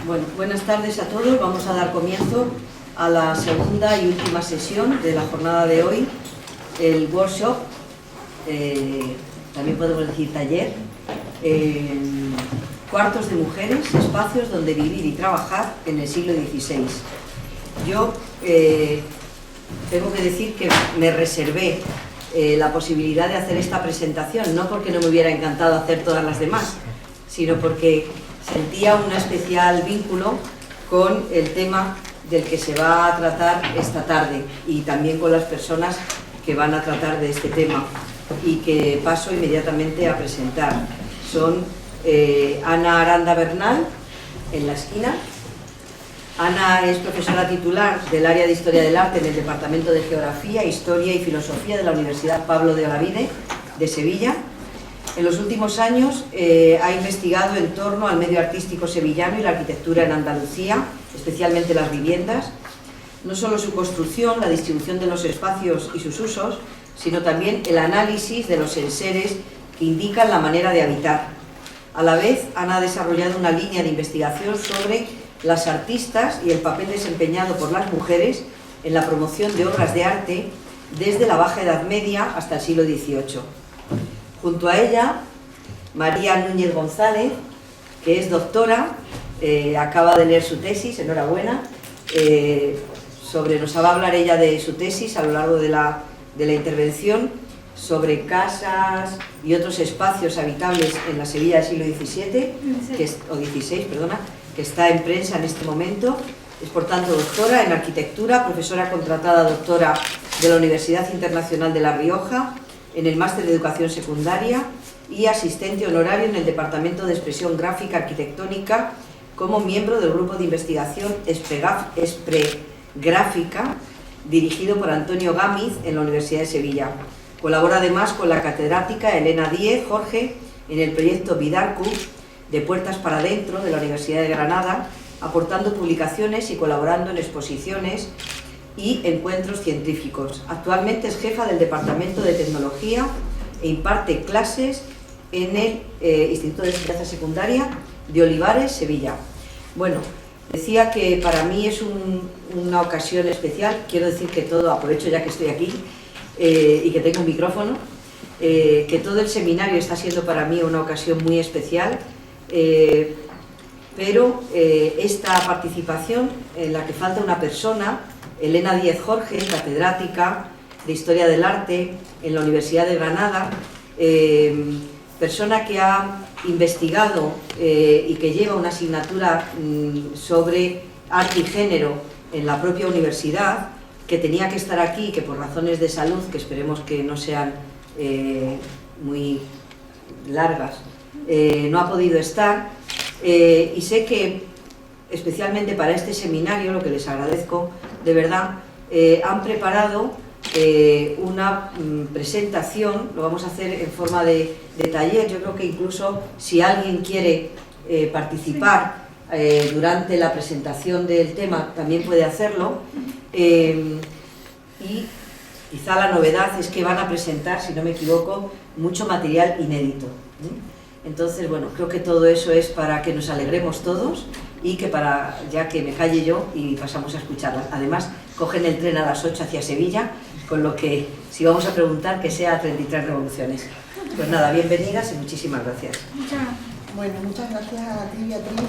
Bueno, buenas tardes a todos. Vamos a dar comienzo a la segunda y última sesión de la jornada de hoy, el workshop, también podemos decir taller, cuartos de mujeres, espacios donde vivir y trabajar en el siglo XVI. Yo tengo que decir que me reservé la posibilidad de hacer esta presentación, no porque no me hubiera encantado hacer todas las demás, sino porque sentía un especial vínculo con el tema del que se va a tratar esta tarde y también con las personas que van a tratar de este tema y que paso inmediatamente a presentar. Son Ana Aranda Bernal, en la esquina. Ana es profesora titular del área de Historia del Arte en el Departamento de Geografía, Historia y Filosofía de la Universidad Pablo de Olavide de Sevilla. En los últimos años ha investigado en torno al medio artístico sevillano y la arquitectura en Andalucía, especialmente las viviendas, no solo su construcción, la distribución de los espacios y sus usos, sino también el análisis de los enseres que indican la manera de habitar. A la vez, Ana ha desarrollado una línea de investigación sobre las artistas y el papel desempeñado por las mujeres en la promoción de obras de arte desde la Baja Edad Media hasta el siglo XVIII. Junto a ella, María Núñez González, que es doctora, acaba de leer su tesis, enhorabuena, nos va a hablar ella de su tesis a lo largo de la intervención, sobre casas y otros espacios habitables en la Sevilla del siglo XVI, que está en prensa en este momento. Es por tanto doctora en arquitectura, profesora contratada doctora de la Universidad Internacional de La Rioja, en el máster de educación secundaria y asistente honorario en el Departamento de Expresión Gráfica Arquitectónica como miembro del grupo de investigación Espregráfica dirigido por Antonio Gámez en la Universidad de Sevilla. Colabora además con la catedrática Elena Díez Jorge en el proyecto Vidarcu de Puertas para Dentro de la Universidad de Granada, aportando publicaciones y colaborando en exposiciones y encuentros científicos. Actualmente es jefa del Departamento de Tecnología e imparte clases en el Instituto de Enseñanza Secundaria de Olivares, Sevilla. Bueno, decía que para mí es una ocasión especial. Quiero decir que aprovecho ya que estoy aquí y que tengo un micrófono, que todo el seminario está siendo para mí una ocasión muy especial, pero esta participación en la que falta una persona, Elena Díez Jorge, catedrática de Historia del Arte en la Universidad de Granada, persona que ha investigado y que lleva una asignatura sobre arte y género en la propia universidad, que tenía que estar aquí y que por razones de salud, que esperemos que no sean muy largas, no ha podido estar, y sé que especialmente para este seminario, lo que les agradezco de verdad, han preparado una presentación. Lo vamos a hacer en forma de taller. Yo creo que incluso si alguien quiere participar durante la presentación del tema también puede hacerlo, y quizá la novedad es que van a presentar, si no me equivoco, mucho material inédito. Entonces, bueno, creo que todo eso es para que nos alegremos todos y que ya que me calle yo y pasamos a escucharlas. Además, cogen el tren a las 8 hacia Sevilla, con lo que, si vamos a preguntar, que sea 33 revoluciones. Pues nada, bienvenidas y muchísimas gracias. Bueno, muchas gracias a ti, Beatriz.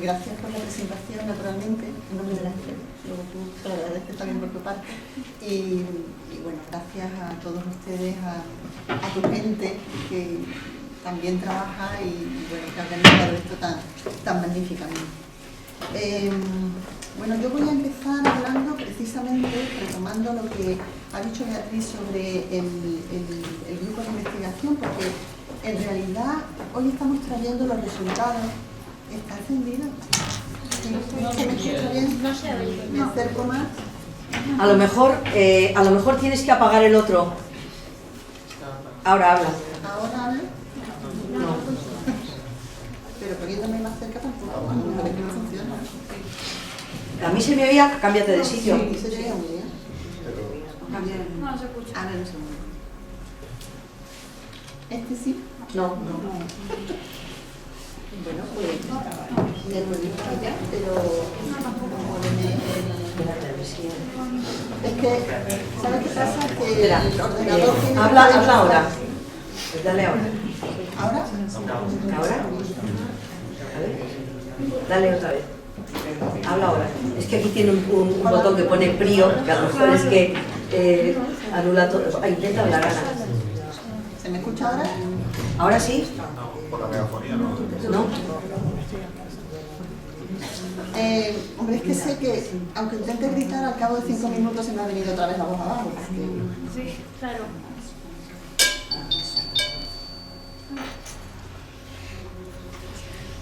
Gracias por la presentación, naturalmente, en nombre de la gente. Luego tú te lo agradeces también por tu parte. Y bueno, gracias a todos ustedes, a tu gente que también trabaja y bueno, que ha organizado esto tan magníficamente. Bueno, yo voy a empezar hablando precisamente, retomando lo que ha dicho Beatriz sobre el grupo de investigación, porque en realidad hoy estamos trayendo los resultados. ¿Está encendido? No se oye. ¿Me acerco más? A lo mejor tienes que apagar el otro. Ahora habla. ¿Ahora hablo? No. Pero poniéndome más cerca tampoco, a lo mejor es que no funciona. A mí se me oía, cámbiate de sitio. Sí, se te oía muy bien. No se escucha. Ahora no se mueve. ¿Este sí? No. Bueno, pues ya lo he dicho ya, pero es que, ¿sabes qué pasa? Que Espera, el ordenador tiene que habla poder- ahora. Pues dale ahora. ¿Ahora? ¿Ahora? A ver. Dale otra vez. Habla ahora. Es que aquí tiene un botón que pone frío, que a lo mejor es que anula todo. Intenta hablar, Ana. ¿Se me escucha ahora? ¿Ahora sí? Por la megafonía, ¿no? ¿No? Hombre, es que sé que, aunque intente gritar, al cabo de 5 minutos se me ha venido otra vez la voz abajo. Sí, claro.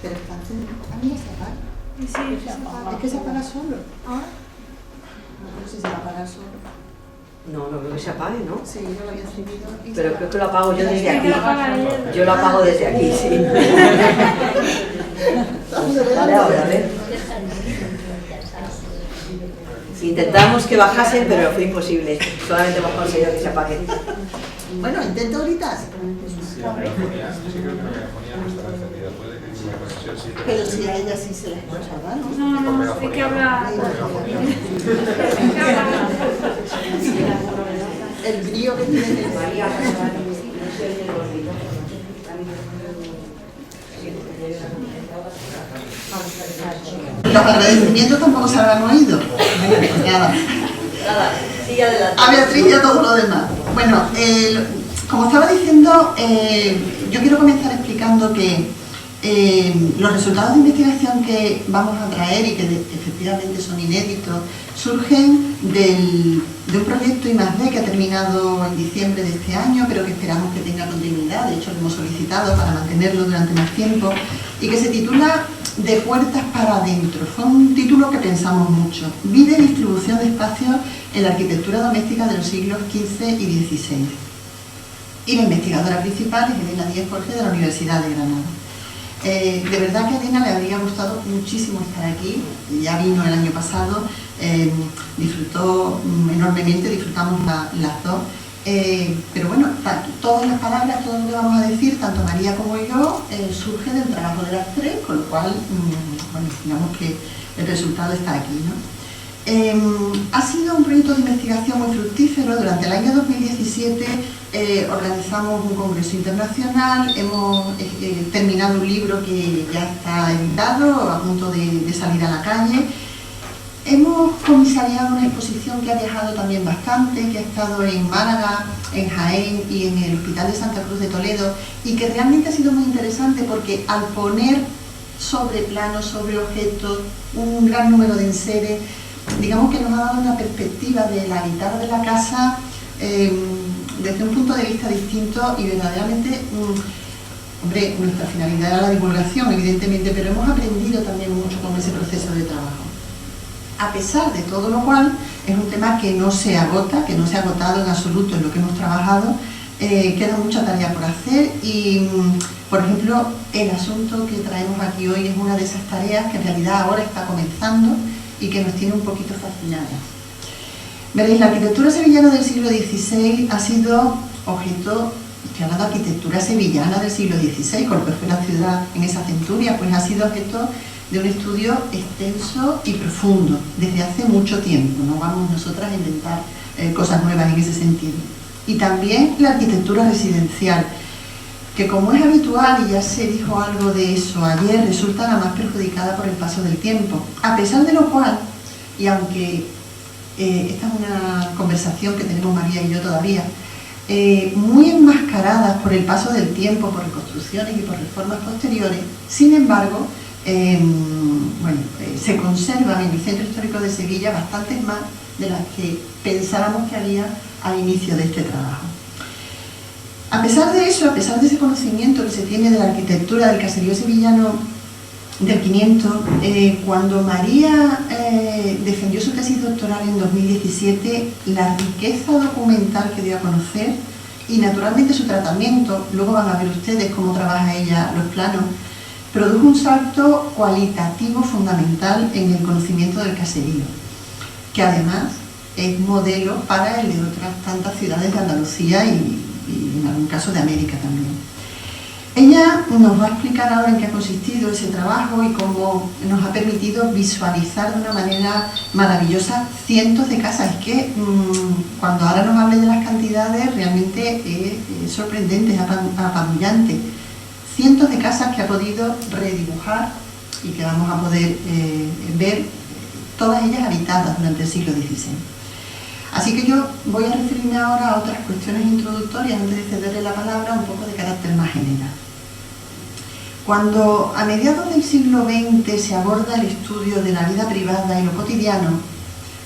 Pero está encendido. A mí no se apaga. Sí, se apaga. Es que se apaga solo. ¿Ahora? No sé si se va a apagar solo. No creo que se apague, ¿no? Sí, yo lo había encendido. y Pero se creo que lo apago yo desde Sí, que aquí. lo apaga él. Yo lo apago desde aquí, sí. Dale ahora, a ver. Intentamos que bajasen, pero fue imposible. Solamente hemos conseguido que se apaguen. Bueno, intento gritar. Sí, la megafonía, sí creo que la megafonía no estará encendida. Puede que la conexión sí. Pero si a ella sí se la escuchaba, ¿no? No, hay que hablar. El brío que tiene. Los agradecimientos tampoco se habrán oído. Nada. Nada, sigue adelante. A Beatriz y a todo lo demás. Bueno, como estaba diciendo, yo quiero comenzar explicando que los resultados de investigación que vamos a traer y que efectivamente son inéditos surgen de un proyecto I+D que ha terminado en diciembre de este año, pero que esperamos que tenga continuidad. De hecho, lo hemos solicitado para mantenerlo durante más tiempo, y que se titula De puertas para adentro. Fue un título que pensamos mucho. Vida y distribución de espacios en la arquitectura doméstica de los siglos XV y XVI. Y la investigadora principal es Elena Díez Jorge, de la Universidad de Granada. De verdad que a Elena le habría gustado muchísimo estar aquí. Ya vino el año pasado, disfrutó enormemente, disfrutamos las dos. Pero bueno, todas las palabras, todo lo que vamos a decir, tanto María como yo, surge del trabajo de las tres, con lo cual, bueno, digamos que el resultado está aquí, ¿no? Ha sido un proyecto de investigación muy fructífero. Durante el año 2017 organizamos un congreso internacional, hemos terminado un libro que ya está editado, a punto de salir a la calle. Hemos comisariado una exposición que ha viajado también bastante, que ha estado en Málaga, en Jaén y en el Hospital de Santa Cruz de Toledo, y que realmente ha sido muy interesante porque al poner sobre planos, sobre objetos, un gran número de enseres, digamos que nos ha dado una perspectiva de la guitarra de la casa desde un punto de vista distinto y verdaderamente, hombre, nuestra finalidad era la divulgación, evidentemente, pero hemos aprendido también mucho con ese proceso de trabajo. A pesar de todo lo cual, es un tema que no se agota, que no se ha agotado en absoluto en lo que hemos trabajado. Queda mucha tarea por hacer y, por ejemplo, el asunto que traemos aquí hoy es una de esas tareas que en realidad ahora está comenzando y que nos tiene un poquito fascinadas. Veréis, la arquitectura sevillana del siglo XVI ha sido objeto, estoy hablando de arquitectura sevillana del siglo XVI, con lo que fue la ciudad en esa centuria, pues ha sido objeto de un estudio extenso y profundo desde hace mucho tiempo. No vamos nosotras a inventar cosas nuevas en ese sentido. Y también la arquitectura residencial, que como es habitual, y ya se dijo algo de eso ayer, resulta la más perjudicada por el paso del tiempo. A pesar de lo cual, y aunque esta es una conversación que tenemos María y yo todavía, muy enmascaradas por el paso del tiempo, por reconstrucciones y por reformas posteriores, sin embargo, se conservan en el Centro Histórico de Sevilla bastantes más de las que pensábamos que había al inicio de este trabajo. A pesar de eso, a pesar de ese conocimiento que se tiene de la arquitectura del caserío sevillano del 500, cuando María defendió su tesis doctoral en 2017, la riqueza documental que dio a conocer y naturalmente su tratamiento, luego van a ver ustedes cómo trabaja ella los planos, produjo un salto cualitativo fundamental en el conocimiento del caserío, que además es modelo para el de otras tantas ciudades de Andalucía y en algún caso de América también. Ella nos va a explicar ahora en qué ha consistido ese trabajo y cómo nos ha permitido visualizar de una manera maravillosa cientos de casas. Es que cuando ahora nos hable de las cantidades realmente es sorprendente, es apabullante. Cientos de casas que ha podido redibujar y que vamos a poder ver, todas ellas habitadas durante el siglo XVI. Así que yo voy a referirme ahora a otras cuestiones introductorias antes de cederle la palabra, un poco de carácter más general. Cuando a mediados del siglo XX se aborda el estudio de la vida privada y lo cotidiano,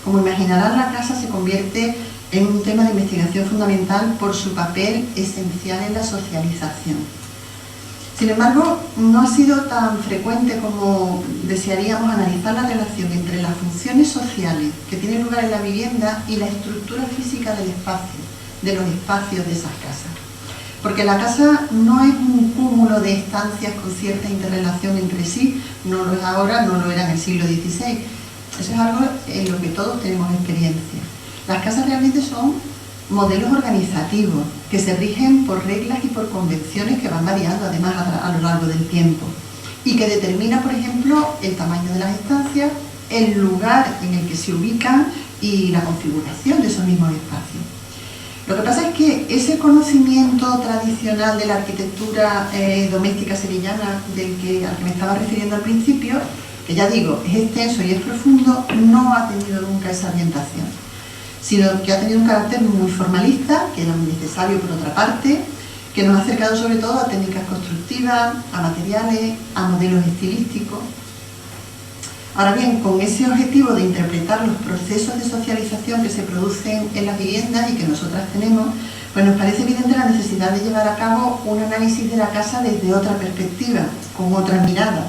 como imaginarán, la casa se convierte en un tema de investigación fundamental por su papel esencial en la socialización. Sin embargo, no ha sido tan frecuente como desearíamos analizar la relación entre las funciones sociales que tienen lugar en la vivienda y la estructura física del espacio, de los espacios de esas casas. Porque la casa no es un cúmulo de estancias con cierta interrelación entre sí, no lo es ahora, no lo era en el siglo XVI. Eso es algo en lo que todos tenemos experiencia. Las casas realmente son modelos organizativos que se rigen por reglas y por convenciones que van variando además a lo largo del tiempo y que determina, por ejemplo, el tamaño de las estancias, el lugar en el que se ubican y la configuración de esos mismos espacios. Lo que pasa es que ese conocimiento tradicional de la arquitectura doméstica sevillana al que me estaba refiriendo al principio, que ya digo, es extenso y es profundo, no ha tenido nunca esa orientación, sino que ha tenido un carácter muy formalista, que era muy necesario por otra parte, que nos ha acercado sobre todo a técnicas constructivas, a materiales, a modelos estilísticos. Ahora bien, con ese objetivo de interpretar los procesos de socialización que se producen en las viviendas y que nosotras tenemos, pues nos parece evidente la necesidad de llevar a cabo un análisis de la casa desde otra perspectiva, con otra mirada.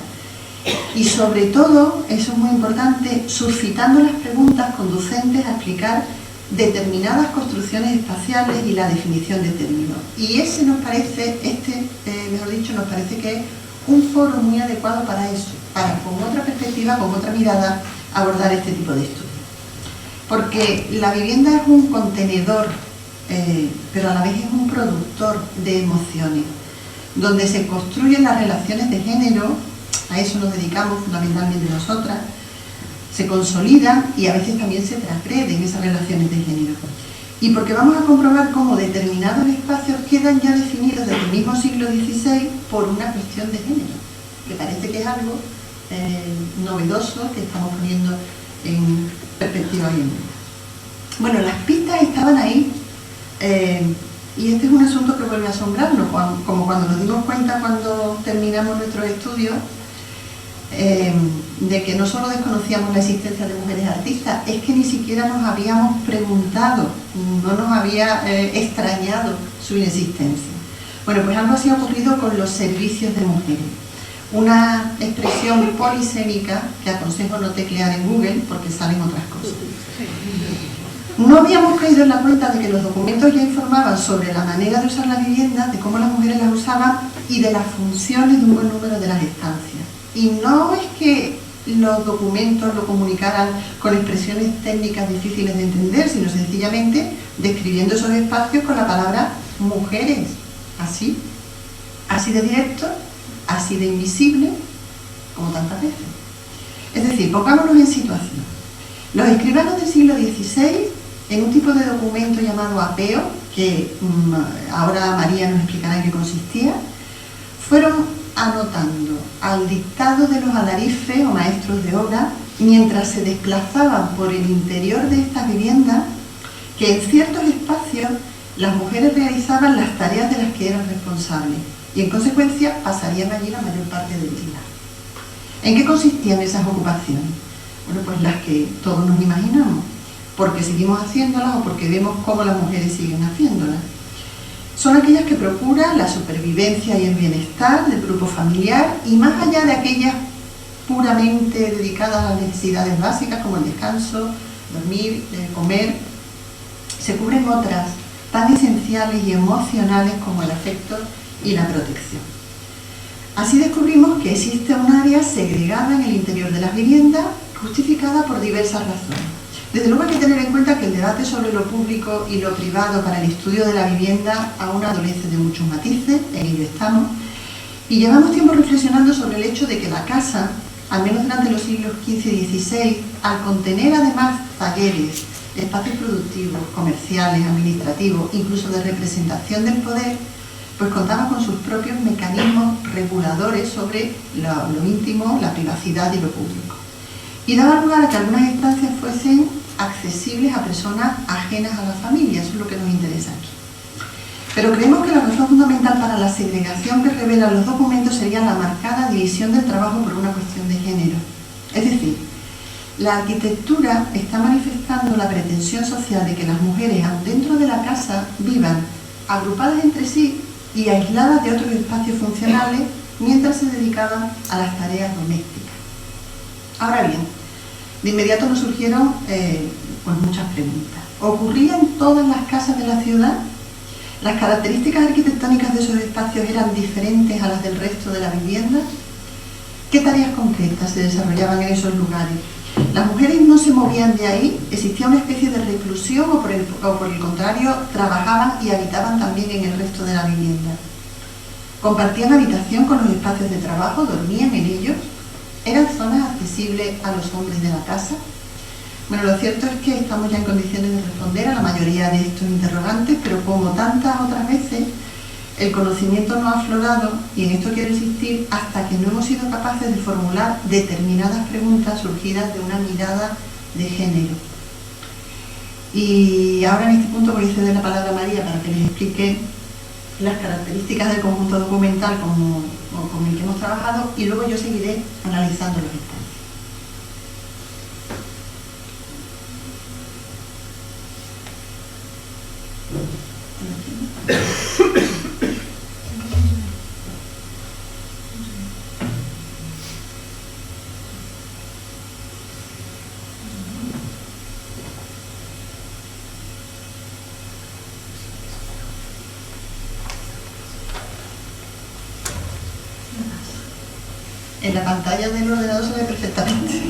Y sobre todo, eso es muy importante, suscitando las preguntas conducentes a explicar determinadas construcciones espaciales y la definición de términos. Y ese nos parece, mejor dicho, nos parece que es un foro muy adecuado para eso, para con otra perspectiva, con otra mirada, abordar este tipo de estudios. Porque la vivienda es un contenedor, pero a la vez es un productor de emociones, donde se construyen las relaciones de género, a eso nos dedicamos fundamentalmente nosotras, se consolidan y a veces también se transgreden esas relaciones de género. Y porque vamos a comprobar cómo determinados espacios quedan ya definidos desde el mismo siglo XVI por una cuestión de género, que parece que es algo novedoso que estamos poniendo en perspectiva hoy en día. Bueno, las pistas estaban ahí y este es un asunto que vuelve a asombrarnos, como cuando nos dimos cuenta cuando terminamos nuestros estudios de que no solo desconocíamos la existencia de mujeres artistas, es que ni siquiera nos habíamos preguntado, no nos había extrañado su inexistencia. Bueno, pues algo así ha ocurrido con los servicios de mujeres. Una expresión polisémica que aconsejo no teclear en Google porque salen otras cosas. No habíamos caído en la cuenta de que los documentos ya informaban sobre la manera de usar las viviendas, de cómo las mujeres las usaban y de las funciones de un buen número de las estancias. Y no es que los documentos lo comunicaran con expresiones técnicas difíciles de entender, sino sencillamente describiendo esos espacios con la palabra mujeres, así de directo, así de invisible, como tantas veces. Es decir, pongámonos en situación. Los escribanos del siglo XVI, en un tipo de documento llamado apeo, que ahora María nos explicará en qué consistía, fueron anotando al dictado de los alarifes o maestros de obra, mientras se desplazaban por el interior de estas viviendas, que en ciertos espacios las mujeres realizaban las tareas de las que eran responsables y en consecuencia pasarían allí la mayor parte del día. ¿En qué consistían esas ocupaciones? Bueno, pues las que todos nos imaginamos, porque seguimos haciéndolas o porque vemos cómo las mujeres siguen haciéndolas. Son aquellas que procuran la supervivencia y el bienestar del grupo familiar y más allá de aquellas puramente dedicadas a las necesidades básicas como el descanso, dormir, comer, se cubren otras tan esenciales y emocionales como el afecto y la protección. Así descubrimos que existe un área segregada en el interior de las viviendas, justificada por diversas razones. Desde luego hay que tener en cuenta que el debate sobre lo público y lo privado para el estudio de la vivienda aún adolece de muchos matices, en ello estamos, y llevamos tiempo reflexionando sobre el hecho de que la casa, al menos durante los siglos XV y XVI, al contener además talleres, espacios productivos, comerciales, administrativos, incluso de representación del poder, pues contaba con sus propios mecanismos reguladores sobre lo íntimo, la privacidad y lo público. Y daba lugar a que algunas estancias fuesen accesibles a personas ajenas a la familia, eso es lo que nos interesa aquí. Pero creemos que la razón fundamental para la segregación que revelan los documentos sería la marcada división del trabajo por una cuestión de género. Es decir, la arquitectura está manifestando la pretensión social de que las mujeres, aun dentro de la casa, vivan agrupadas entre sí y aisladas de otros espacios funcionales mientras se dedicaban a las tareas domésticas. Ahora bien, de inmediato nos surgieron pues muchas preguntas. ¿Ocurría en todas las casas de la ciudad? ¿Las características arquitectónicas de esos espacios eran diferentes a las del resto de la vivienda? ¿Qué tareas concretas se desarrollaban en esos lugares? ¿Las mujeres no se movían de ahí? ¿Existía una especie de reclusión o por el contrario trabajaban y habitaban también en el resto de la vivienda? ¿Compartían habitación con los espacios de trabajo? ¿Dormían en ellos? ¿Eran zonas accesibles a los hombres de la casa? Bueno, lo cierto es que estamos ya en condiciones de responder a la mayoría de estos interrogantes, pero como tantas otras veces, el conocimiento no ha aflorado, y en esto quiero insistir, hasta que no hemos sido capaces de formular determinadas preguntas surgidas de una mirada de género. Y ahora en este punto voy a ceder la palabra a María para que les explique las características del conjunto documental con el que hemos trabajado, y luego yo seguiré analizando los espacios. En la pantalla del ordenador se ve perfectamente.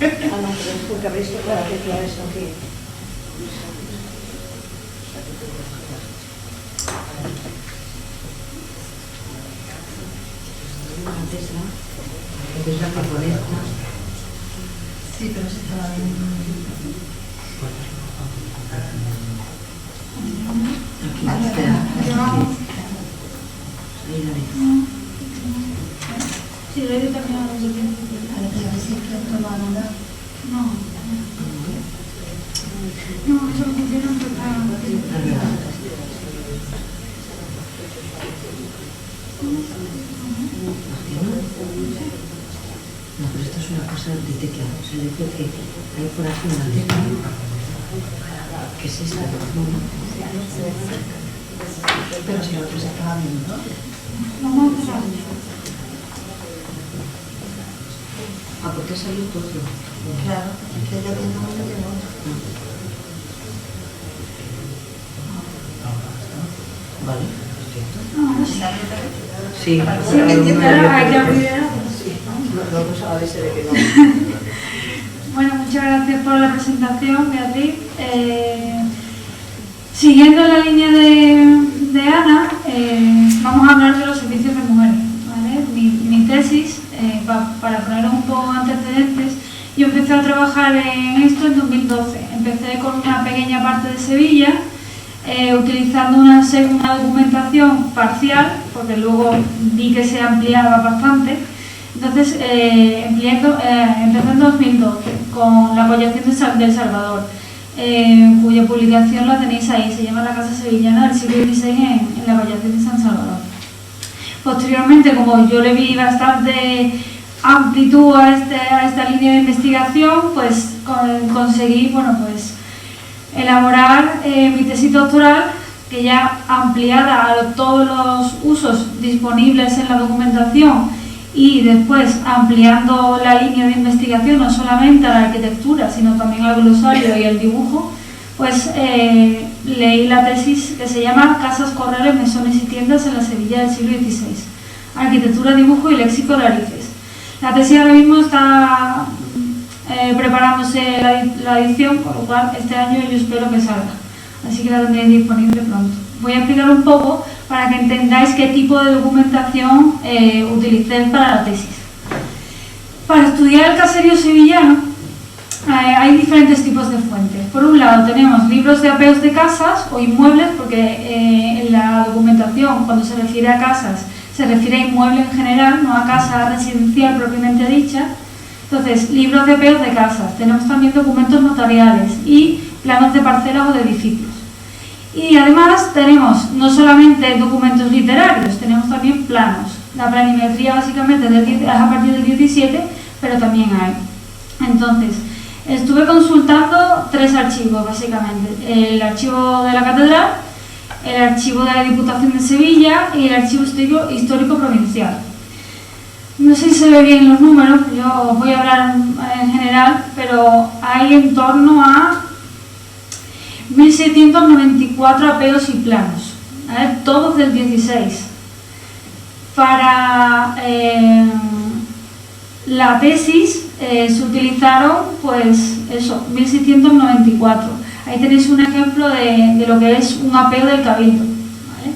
Ah, no, pero es porque habréis tocado que claro eso aquí. Antes la japonesa. Sí, pero se estaba viendo. Aquí, espera. Ahí la ves. Sí, lo he determinado. A ver si es que esto no anula. No. No, eso funciona total. No, pero esto es una cosa de teclado. O sea, dice que hay por aquí una tecla. ¿Qué es esta? Pero si lo otro se estaba viendo. Vamos a cerrar. Ah, ¿por qué salió tu otro? Claro, es que ella tiene uno que no. Vale, perfecto. No, Sí, sí, claro, hay que abrir. Vamos a ver si ve que no. Bueno, muchas gracias por la presentación, Beatriz. Siguiendo la línea de Ana, vamos a hablar de los servicios de mujeres, ¿vale? Mi tesis, para poner un poco antecedentes, yo empecé a trabajar en esto en 2012. Empecé con una pequeña parte de Sevilla, utilizando una documentación parcial, porque luego vi que se ampliaba bastante. Entonces, empecé en 2012 con la Collación del Salvador, cuya publicación la tenéis ahí, se llama La Casa Sevillana del siglo XVI en la Collación de San Salvador. Posteriormente, como yo le vi bastante amplitud a esta línea de investigación, pues conseguí elaborar mi tesis doctoral, que ya ampliada a todos los usos disponibles en la documentación y después ampliando la línea de investigación no solamente a la arquitectura, sino también al glosario y al dibujo, pues leí la tesis que se llama Casas, corrales, mesones y tiendas en la Sevilla del siglo XVI. arquitectura, dibujo y léxico de Arices. La tesis ahora mismo está preparándose la edición, por lo cual este año yo espero que salga, así que la tendréis disponible pronto. Voy a explicar un poco para que entendáis qué tipo de documentación utilicé para la tesis. Para estudiar el caserío sevillano hay diferentes tipos de fuentes. Por un lado tenemos libros de apeos de casas o inmuebles, porque en la documentación, cuando se refiere a casas, se refiere a inmueble en general, no a casa residencial propiamente dicha. Entonces, libros de apeos de casas. Tenemos también documentos notariales y planos de parcelas o de edificios. Y además tenemos no solamente documentos literarios, tenemos también planos. La planimetría básicamente es a partir del 17, pero también hay. Entonces, estuve consultando 3 archivos básicamente. El archivo de la catedral, el archivo de la Diputación de Sevilla y el archivo histórico provincial. No sé si se ve bien los números, yo voy a hablar en general, pero hay en torno a 1.694 apeos y planos, ¿vale? Todos del 16. Para la tesis se utilizaron, pues eso, 1.694. Ahí tenéis un ejemplo de lo que es un apeo del Cabildo, ¿vale?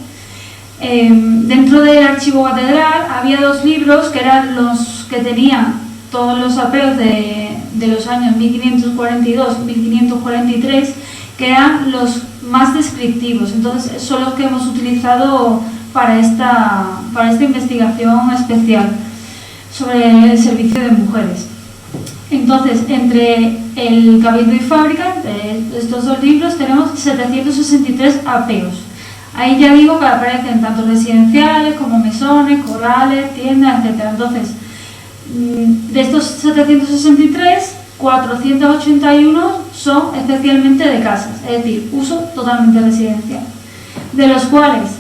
Dentro del archivo catedral había 2 libros que eran los que tenían todos los apeos de los años 1542-1543, que eran los más descriptivos. Entonces son los que hemos utilizado para esta investigación especial sobre el servicio de mujeres. Entonces, entre el Cabildo y Fábrica, de estos 2 libros, tenemos 763 apeos. Ahí ya digo que aparecen tanto residenciales como mesones, corales, tiendas, etc. Entonces, de estos 763, 481 son especialmente de casas, es decir, uso totalmente residencial, de los cuales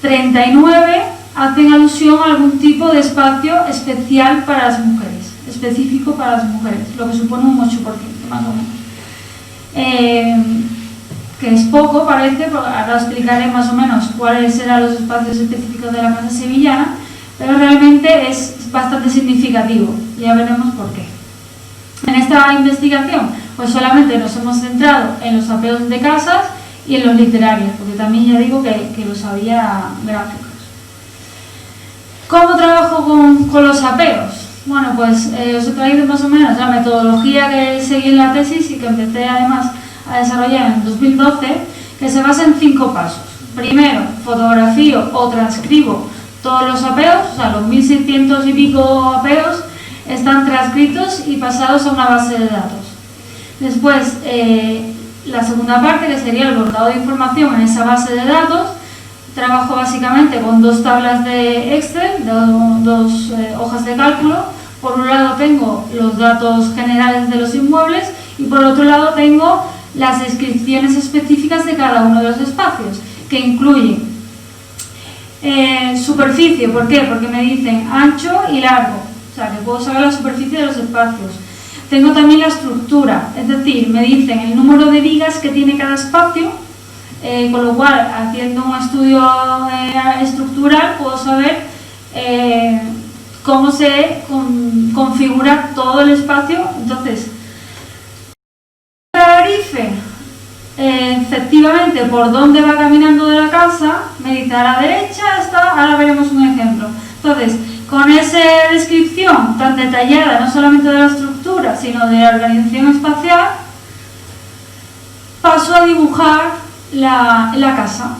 39 hacen alusión a algún tipo de espacio especial para las mujeres, específico para las mujeres, lo que supone un 8% más o menos. Que es poco, parece, porque ahora explicaré más o menos cuáles serán los espacios específicos de la casa sevillana, pero realmente es bastante significativo, ya veremos por qué. En esta investigación, pues solamente nos hemos centrado en los apeos de casas y en los literarios, porque también ya digo que los había gráficos. ¿Cómo trabajo con los apeos? Bueno, pues os he traído más o menos la metodología que seguí en la tesis y que empecé además a desarrollar en 2012, que se basa en 5 pasos. Primero, fotografío o transcribo todos los apeos, o sea, los 1.600 y pico apeos están transcritos y pasados a una base de datos. Después, la segunda parte, que sería el bordado de información en esa base de datos, trabajo básicamente con 2 tablas de Excel, 2 hojas de cálculo. Por un lado tengo los datos generales de los inmuebles y por otro lado tengo las descripciones específicas de cada uno de los espacios, que incluyen superficie. ¿Por qué? Porque me dicen ancho y largo, o sea que puedo saber la superficie de los espacios. Tengo también la estructura, es decir, me dicen el número de vigas que tiene cada espacio, con lo cual, haciendo un estudio estructural, puedo saber cómo se configura todo el espacio. Entonces, tarife, efectivamente, por dónde va caminando de la casa, me dice a la derecha está, ahora veremos un ejemplo. Entonces, con esa descripción tan detallada, no solamente de la estructura, sino de la organización espacial, paso a dibujar la casa,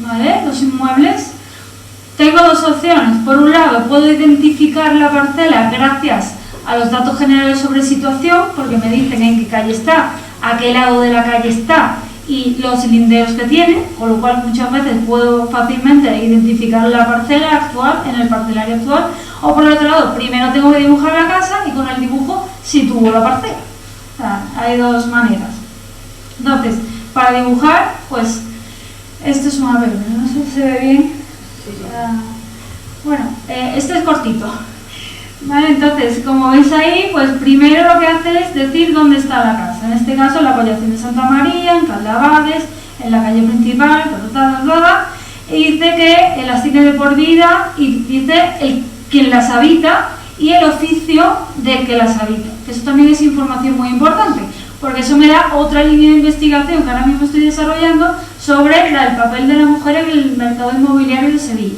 ¿vale? Los inmuebles. Tengo 2 opciones. Por un lado, puedo identificar la parcela gracias a los datos generales sobre situación, porque me dicen en qué calle está, a qué lado de la calle está y los linderos que tiene, con lo cual muchas veces puedo fácilmente identificar la parcela actual en el parcelario actual. O por el otro lado, primero tengo que dibujar la casa y con el dibujo sitúo la parcela. O sea, hay 2 maneras. Entonces, para dibujar, pues esto es un apeo, no sé si se ve bien. Bueno, este es cortito. Vale, entonces, como veis ahí, pues primero lo que hace es decir dónde está la casa. En este caso, en la Collación de Santa María, en Caldabades, en la calle principal, y dice que las tiene de por vida y dice quien las habita y el oficio del que las habita. Eso también es información muy importante, porque eso me da otra línea de investigación que ahora mismo estoy desarrollando sobre el papel de la mujer en el mercado inmobiliario de Sevilla.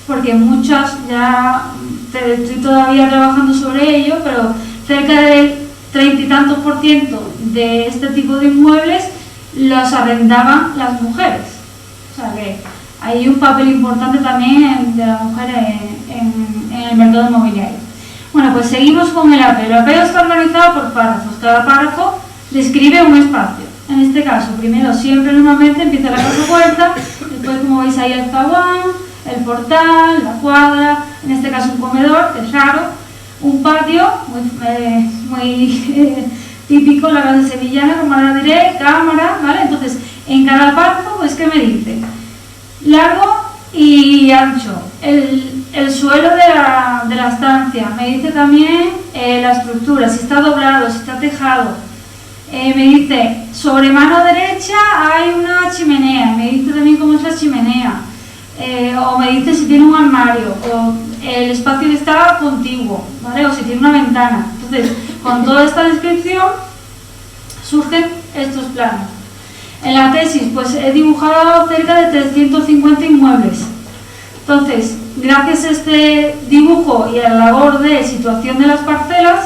Porque muchas, ya estoy todavía trabajando sobre ello, pero cerca del 30 y tantos % de este tipo de inmuebles los arrendaban las mujeres. O sea que hay un papel importante también de la mujer en el mercado inmobiliario. Bueno, pues seguimos con el apelo. El apelo está organizado por párrafos. Cada párrafo describe un espacio. En este caso, primero siempre normalmente empieza la casa puerta, después como veis ahí el zaguán, el portal, la cuadra, en este caso un comedor, que es raro, un patio, muy típico en la casa sevillana, como ahora diré, cámara, ¿vale? Entonces, en cada párrafo, pues, ¿qué me dice? Largo y ancho, el suelo de la estancia, me dice también la estructura, si está doblado, si está tejado, me dice, sobre mano derecha hay una chimenea, me dice también cómo es la chimenea, o me dice si tiene un armario, o el espacio que está contiguo, ¿vale? O si tiene una ventana. Entonces, con toda esta descripción surgen estos planos. En la tesis, pues he dibujado cerca de 350 inmuebles. Entonces, gracias a este dibujo y a la labor de situación de las parcelas,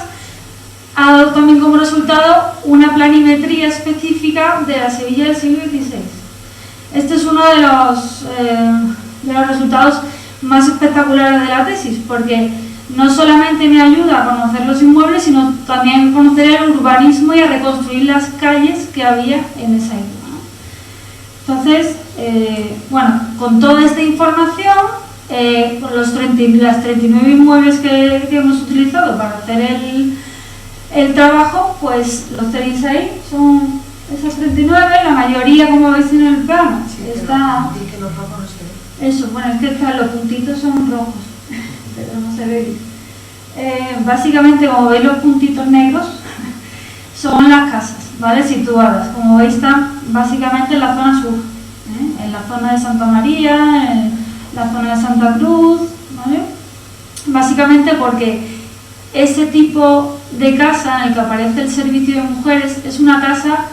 ha dado también como resultado una planimetría específica de la Sevilla del siglo XVI. Este es uno de los resultados más espectaculares de la tesis, porque no solamente me ayuda a conocer los inmuebles, sino también a conocer el urbanismo y a reconstruir las calles que había en esa época, ¿no? Entonces, bueno, con toda esta información, con las 39 inmuebles que hemos utilizado para hacer el trabajo, pues los tenéis ahí, son esas 39, la mayoría, como veis en el plano, Sí, está... y que los rojos no se ven. Eso, bueno, es que los puntitos son rojos, pero no se ve bien. Básicamente, como veis, los puntitos negros son las casas, ¿vale? Situadas. Como veis, están básicamente en la zona sur, en la zona de Santa María, en la zona de Santa Cruz, ¿vale? Básicamente porque ese tipo de casa en el que aparece el servicio de mujeres es una casa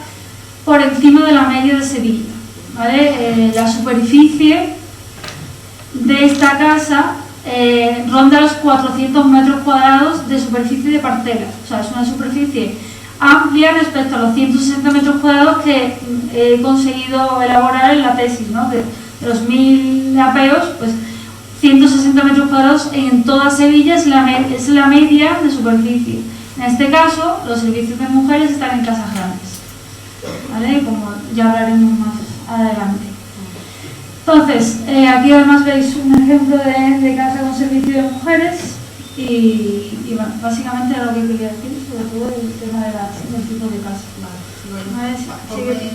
por encima de la media de Sevilla, ¿vale? La superficie de esta casa ronda los 400 metros cuadrados de superficie de parcela. O sea, es una superficie amplia respecto a los 160 metros cuadrados que he conseguido elaborar en la tesis, ¿no? De los 1000 apeos, pues 160 metros cuadrados en toda Sevilla es la media de superficie. En este caso, los servicios de mujeres están en casas grandes, ¿vale? Como ya hablaremos más adelante. Entonces, aquí además veis un ejemplo de casa con servicio de mujeres y bueno, básicamente era lo que quería decir, sobre todo el tema del tipo de casa. Vale, sigue.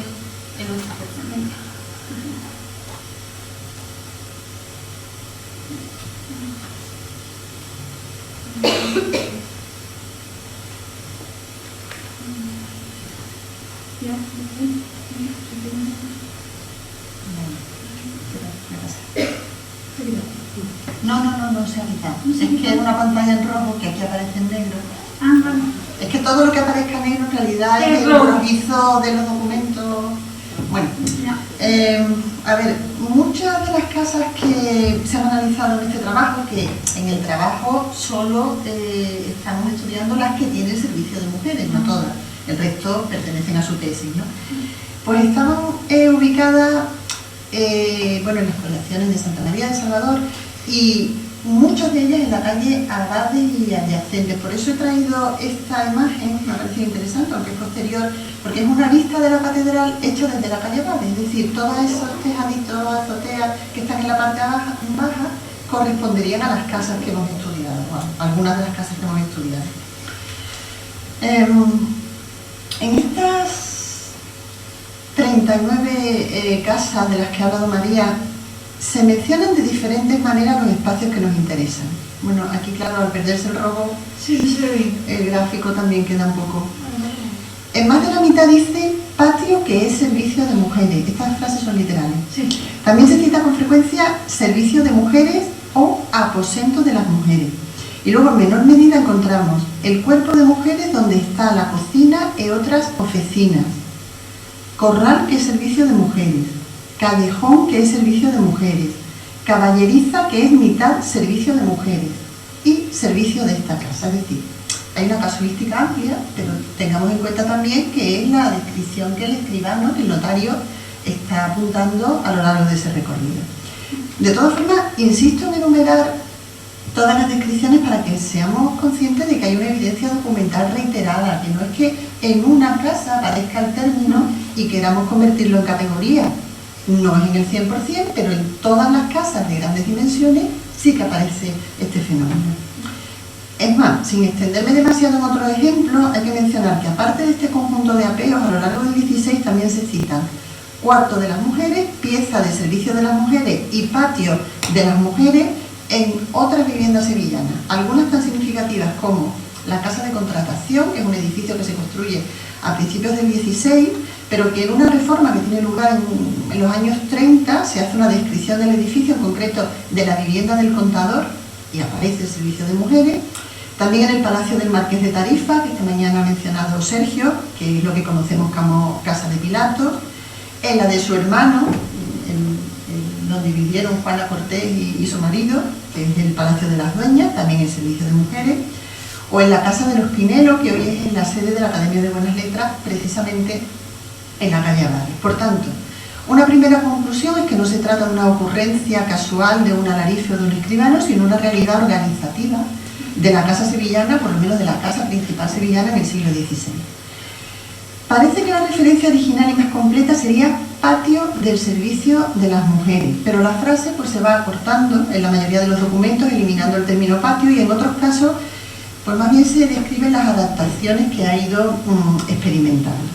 No se ha quitado. Es que es una pantalla en rojo que aquí aparece en negro. Ah, vale. Es que todo lo que aparezca negro en realidad es el rojizo de los documentos. Bueno, a ver, muchas de las casas que se han analizado en este trabajo, que en el trabajo solo estamos estudiando las que tienen servicio de mujeres, no todas, el resto pertenecen a su tesis, ¿no? Pues estaban ubicadas bueno, en las colecciones de Santa María de Salvador y muchas de ellas en la calle Agade y adyacentes. Por eso he traído esta imagen, me ha parecido interesante, aunque es posterior, porque es una vista de la catedral hecha desde la calle Agade, es decir, todos esos tejaditos, azoteas que están en la parte baja corresponderían a las casas que hemos estudiado, bueno, algunas de las casas que hemos estudiado. En estas 39 casas de las que ha hablado María, se mencionan de diferentes maneras los espacios que nos interesan. Bueno, aquí claro, al perderse el robo, Sí, el gráfico también queda un poco... En más de la mitad dice patio, que es servicio de mujeres. Estas frases son literales. Sí. También se cita con frecuencia servicio de mujeres o aposento de las mujeres. Y luego en menor medida encontramos el cuerpo de mujeres, donde está la cocina y otras oficinas. Corral, que es servicio de mujeres. Callejón, que es servicio de mujeres. Caballeriza, que es mitad servicio de mujeres. Y servicio de esta casa. Es decir, hay una casuística amplia, pero tengamos en cuenta también que es la descripción que el escribano, que el notario, está apuntando a lo largo de ese recorrido. De todas formas, insisto en enumerar todas las descripciones para que seamos conscientes de que hay una evidencia documental reiterada, que no es que en una casa aparezca el término y queramos convertirlo en categoría. No es en el 100%, pero en todas las casas de grandes dimensiones sí que aparece este fenómeno. Es más, sin extenderme demasiado en otros ejemplos, hay que mencionar que aparte de este conjunto de apeos, a lo largo del 16 también se citan cuarto de las mujeres, pieza de servicio de las mujeres y patio de las mujeres en otras viviendas sevillanas. Algunas tan significativas como la Casa de Contratación, que es un edificio que se construye a principios del 16, pero que en una reforma que tiene lugar en los años 30 se hace una descripción del edificio, en concreto de la vivienda del contador, y aparece el servicio de mujeres. También en el Palacio del Marqués de Tarifa, que esta mañana ha mencionado Sergio, que es lo que conocemos como Casa de Pilatos. En la de su hermano, donde vivieron Juana Cortés y su marido, que es el Palacio de las Dueñas, también el servicio de mujeres. O en la Casa de los Pinelos, que hoy es la sede de la Academia de Buenas Letras, precisamente en la calle Abad. Por tanto, una primera conclusión es que no se trata de una ocurrencia casual de un alarife o de un escribano, sino una realidad organizativa de la casa sevillana, por lo menos de la casa principal sevillana en el siglo XVI. Parece que la referencia original y más completa sería patio del servicio de las mujeres, pero la frase pues se va acortando en la mayoría de los documentos, eliminando el término patio, y en otros casos pues más bien se describen las adaptaciones que ha ido experimentando.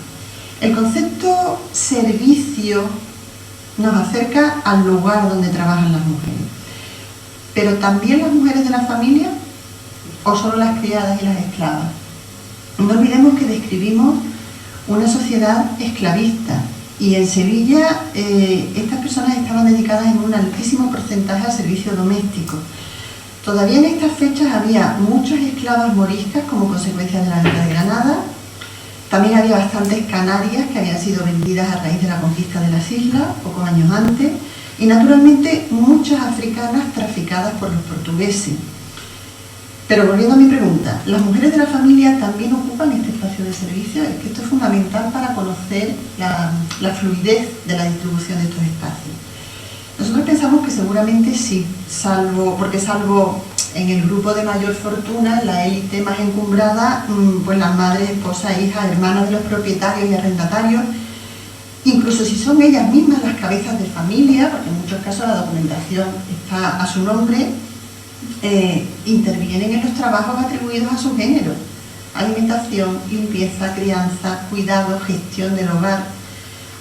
El concepto servicio nos acerca al lugar donde trabajan las mujeres, pero también las mujeres de la familia, o solo las criadas y las esclavas. No olvidemos que describimos una sociedad esclavista, y en Sevilla estas personas estaban dedicadas en un altísimo porcentaje al servicio doméstico. Todavía en estas fechas había muchas esclavas moriscas como consecuencia de la guerra de Granada. También había bastantes canarias que habían sido vendidas a raíz de la conquista de las islas, pocos años antes, y naturalmente muchas africanas traficadas por los portugueses. Pero volviendo a mi pregunta, ¿las mujeres de la familia también ocupan este espacio de servicio? Es que esto es fundamental para conocer la fluidez de la distribución de estos espacios. Nosotros pensamos que seguramente sí, salvo en el grupo de mayor fortuna, la élite más encumbrada, pues las madres, esposas, hijas, hermanas de los propietarios y arrendatarios, incluso si son ellas mismas las cabezas de familia, porque en muchos casos la documentación está a su nombre, intervienen en los trabajos atribuidos a su género: alimentación, limpieza, crianza, cuidado, gestión del hogar.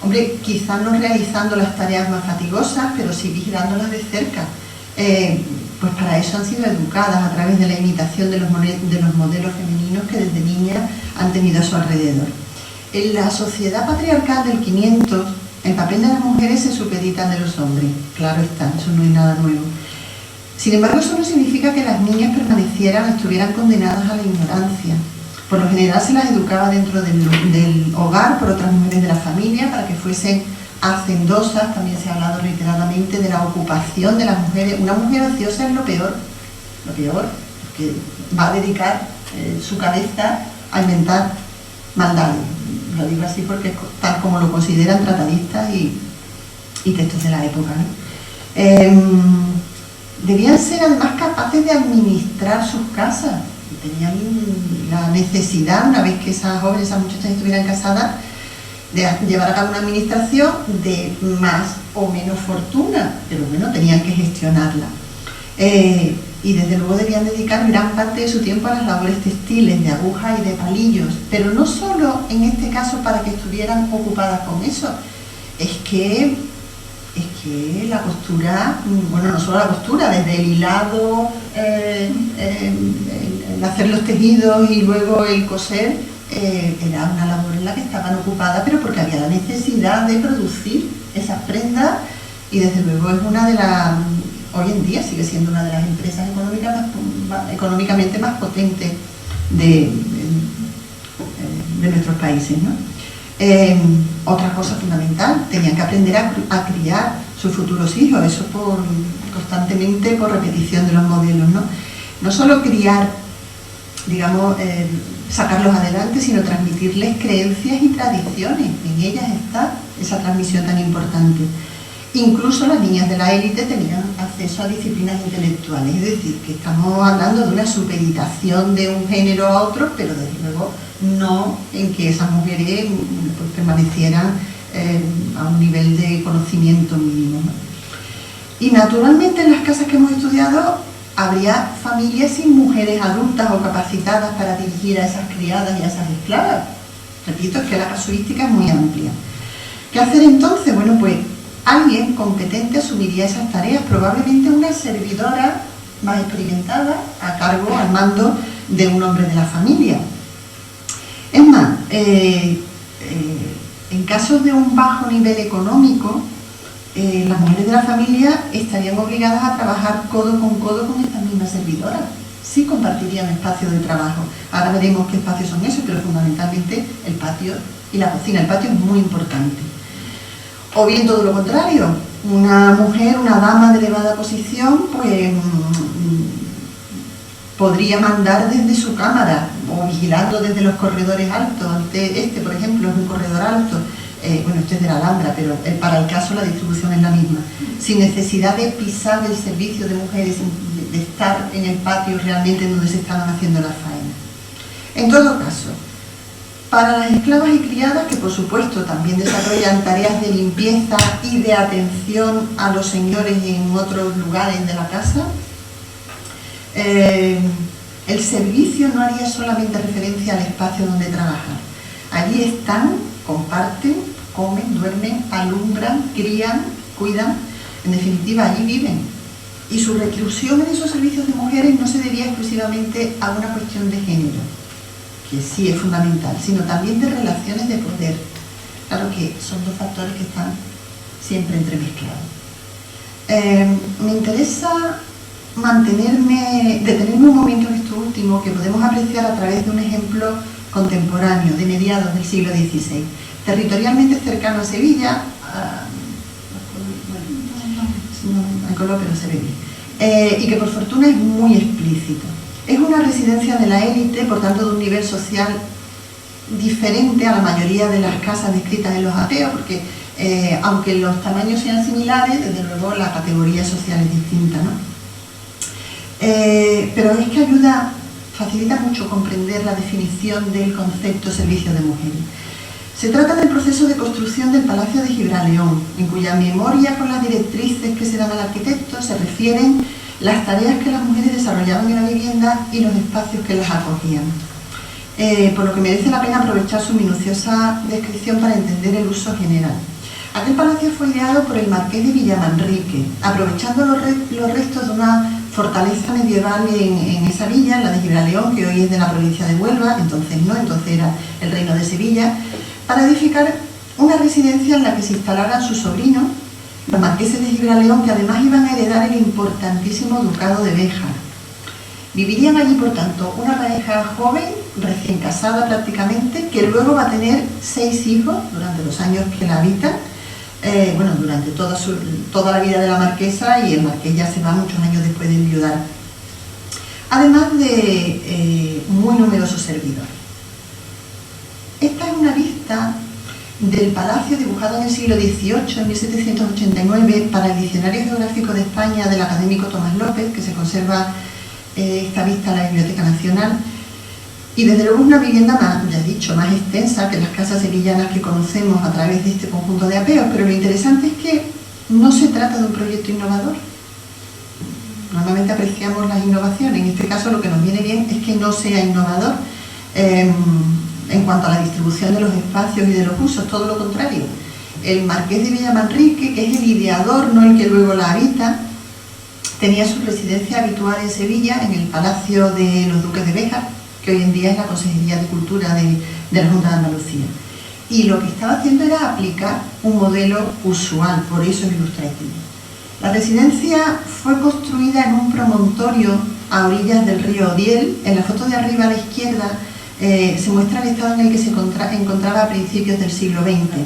Hombre, quizás no realizando las tareas más fatigosas, pero sí vigilándolas de cerca. Pues para eso han sido educadas a través de la imitación de los modelos femeninos que desde niñas han tenido a su alrededor. En la sociedad patriarcal del 500, el papel de las mujeres se supedita al de los hombres. Claro está, eso no es nada nuevo. Sin embargo, eso no significa que las niñas estuvieran condenadas a la ignorancia. Por lo general se las educaba dentro del hogar por otras mujeres de la familia para que fuesen hacendosas. También se ha hablado reiteradamente de la ocupación de las mujeres. Una mujer ociosa es lo peor, porque va a dedicar su cabeza a inventar maldades. Lo digo así porque tal como lo consideran tratadistas y textos de la época, ¿no? Debían ser además capaces de administrar sus casas. Tenían la necesidad, una vez que esas jóvenes, esas muchachas estuvieran casadas, de llevar a cabo una administración de más o menos fortuna, pero bueno, tenían que gestionarla. Y desde luego debían dedicar gran parte de su tiempo a las labores textiles, de aguja y de palillos, pero no solo en este caso para que estuvieran ocupadas con eso, es que la costura, bueno, no solo la costura, desde el hilado, el hacer los tejidos y luego el coser, era una labor en la que estaban ocupadas, pero porque había la necesidad de producir esas prendas, y desde luego es una de las, hoy en día sigue siendo una de las empresas económicamente más potentes de nuestros países, ¿no? Otra cosa fundamental, tenían que aprender a criar sus futuros hijos, eso constantemente por repetición de los modelos, ¿no? No solo criar, digamos, sacarlos adelante, sino transmitirles creencias y tradiciones. En ellas está esa transmisión tan importante. Incluso las niñas de la élite tenían acceso a disciplinas intelectuales, es decir, que estamos hablando de una supeditación de un género a otro, pero desde luego no en que esas mujeres pues, permanecieran a un nivel de conocimiento mínimo, ¿no? Y naturalmente en las casas que hemos estudiado habría familias sin mujeres adultas o capacitadas para dirigir a esas criadas y a esas esclavas. Repito, es que la casuística es muy amplia. ¿Qué hacer entonces? Bueno, pues alguien competente asumiría esas tareas, probablemente una servidora más experimentada a cargo, al mando de un hombre de la familia. Es más, en casos de un bajo nivel económico, las mujeres de la familia estarían obligadas a trabajar codo con estas mismas servidoras. Sí compartirían espacios de trabajo. Ahora veremos qué espacios son esos, pero fundamentalmente el patio y la cocina. El patio es muy importante. O bien todo lo contrario, una mujer, una dama de elevada posición, pues podría mandar desde su cámara o vigilando desde los corredores altos. Este, por ejemplo, es un corredor alto. Bueno, este es de la Alhambra, pero para el caso la distribución es la misma. Sin necesidad de pisar el servicio de mujeres, de estar en el patio realmente donde se estaban haciendo las faenas. En todo caso, para las esclavas y criadas, que por supuesto también desarrollan tareas de limpieza y de atención a los señores en otros lugares de la casa, el servicio no haría solamente referencia al espacio donde trabajar. Allí están, comparten, comen, duermen, alumbran, crían, cuidan, en definitiva allí viven. Y su reclusión en esos servicios de mujeres no se debía exclusivamente a una cuestión de género, que sí es fundamental, sino también de relaciones de poder. Claro que son dos factores que están siempre entremezclados. Me interesa detenerme un momento en esto último, que podemos apreciar a través de un ejemplo contemporáneo, de mediados del siglo XVI, territorialmente cercano a Sevilla, y que por fortuna es muy explícito. Es una residencia de la élite, por tanto de un nivel social diferente a la mayoría de las casas descritas en los ateos, porque aunque los tamaños sean similares, desde luego la categoría social es distinta, ¿no? Pero es que facilita mucho comprender la definición del concepto servicio de mujeres. Se trata del proceso de construcción del Palacio de Gibraleón, en cuya memoria con las directrices que se dan al arquitecto se refieren las tareas que las mujeres desarrollaban en la vivienda y los espacios que las acogían. Por lo que merece la pena aprovechar su minuciosa descripción para entender el uso general. Aquel palacio fue ideado por el marqués de Villamanrique, aprovechando los restos de una fortaleza medieval en esa villa, la de Gibraleón, que hoy es de la provincia de Huelva, entonces era el reino de Sevilla, para edificar una residencia en la que se instalaran sus sobrinos, los marqueses de Gibraleón, que además iban a heredar el importantísimo ducado de Béjar. Vivirían allí, por tanto, una pareja joven, recién casada prácticamente, que luego va a tener 6 hijos durante los años que la habitan, durante toda la vida de la marquesa, y el marqués ya se va muchos años después de enviudar. Además de muy numerosos servidores. Esta es una vista del palacio dibujado en el siglo XVIII, en 1789, para el Diccionario Geográfico de España del académico Tomás López, que se conserva esta vista en la Biblioteca Nacional. Y desde luego una vivienda más extensa que las casas sevillanas que conocemos a través de este conjunto de apeos, pero lo interesante es que no se trata de un proyecto innovador. Normalmente apreciamos las innovaciones, en este caso lo que nos viene bien es que no sea innovador en cuanto a la distribución de los espacios y de los usos, todo lo contrario. El marqués de Villamanrique, que es el ideador, no el que luego la habita, tenía su residencia habitual en Sevilla, en el Palacio de los Duques de Béjar, que hoy en día es la Consejería de Cultura de la Junta de Andalucía. Y lo que estaba haciendo era aplicar un modelo usual, por eso ilustra aquí. La residencia fue construida en un promontorio a orillas del río Odiel. En la foto de arriba a la izquierda se muestra el estado en el que se encontraba a principios del siglo XX.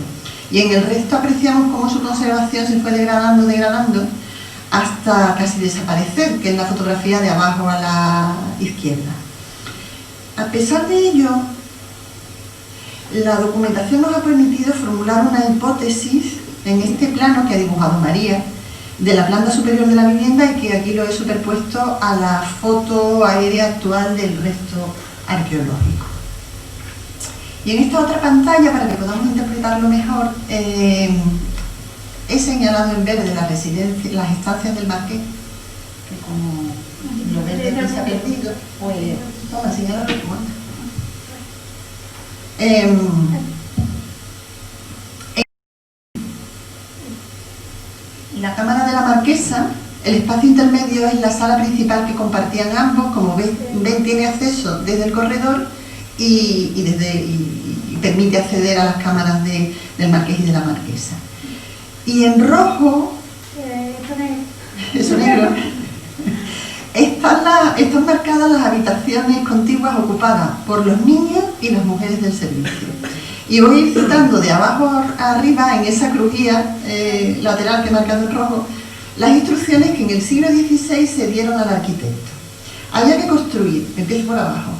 Y en el resto apreciamos cómo su conservación se fue degradando hasta casi desaparecer, que es la fotografía de abajo a la izquierda. A pesar de ello, la documentación nos ha permitido formular una hipótesis en este plano que ha dibujado María, de la planta superior de la vivienda, y que aquí lo he superpuesto a la foto aérea actual del resto arqueológico. Y en esta otra pantalla, para que podamos interpretarlo mejor, he señalado en verde la residencia, las estancias del Marqués, que como lo verde que se ha perdido, pues toma, señálalo tú, la cámara de la Marquesa, el espacio intermedio es la sala principal que compartían ambos. Como ven tiene acceso desde el corredor y permite acceder a las cámaras del Marqués y de la Marquesa. Y en rojo, eso negro, están marcadas las habitaciones contiguas ocupadas por los niños y las mujeres del servicio. Y voy a ir citando de abajo a arriba, en esa crujía lateral que he marcado en rojo, las instrucciones que en el siglo XVI se dieron al arquitecto. Había que construir, empiezo por abajo,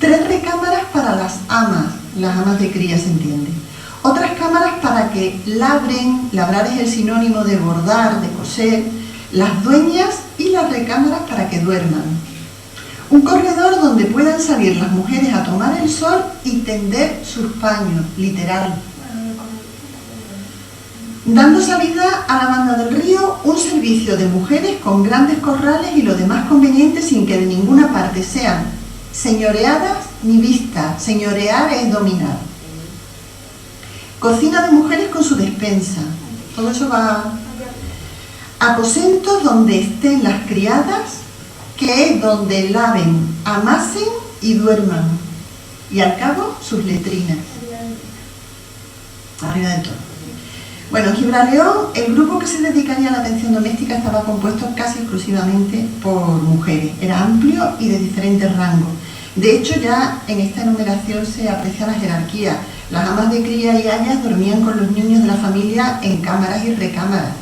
3 recámaras para las amas de cría, se entiende. Otras cámaras para que labren, labrar es el sinónimo de bordar, de coser, las dueñas, y las recámaras para que duerman. Un corredor donde puedan salir las mujeres a tomar el sol y tender sus paños, literal. Dando salida a la banda del río, un servicio de mujeres con grandes corrales y lo demás conveniente, sin que de ninguna parte sean señoreadas ni vistas. Señorear es dominar. Cocina de mujeres con su despensa. Todo eso va. Aposentos donde estén las criadas, que es donde laven, amasen y duerman. Y al cabo, sus letrinas. Arriba de todo. Bueno, en Gibraleón, el grupo que se dedicaría a la atención doméstica estaba compuesto casi exclusivamente por mujeres. Era amplio y de diferentes rangos. De hecho, ya en esta enumeración se aprecia la jerarquía. Las amas de cría y ayas dormían con los niños de la familia en cámaras y recámaras.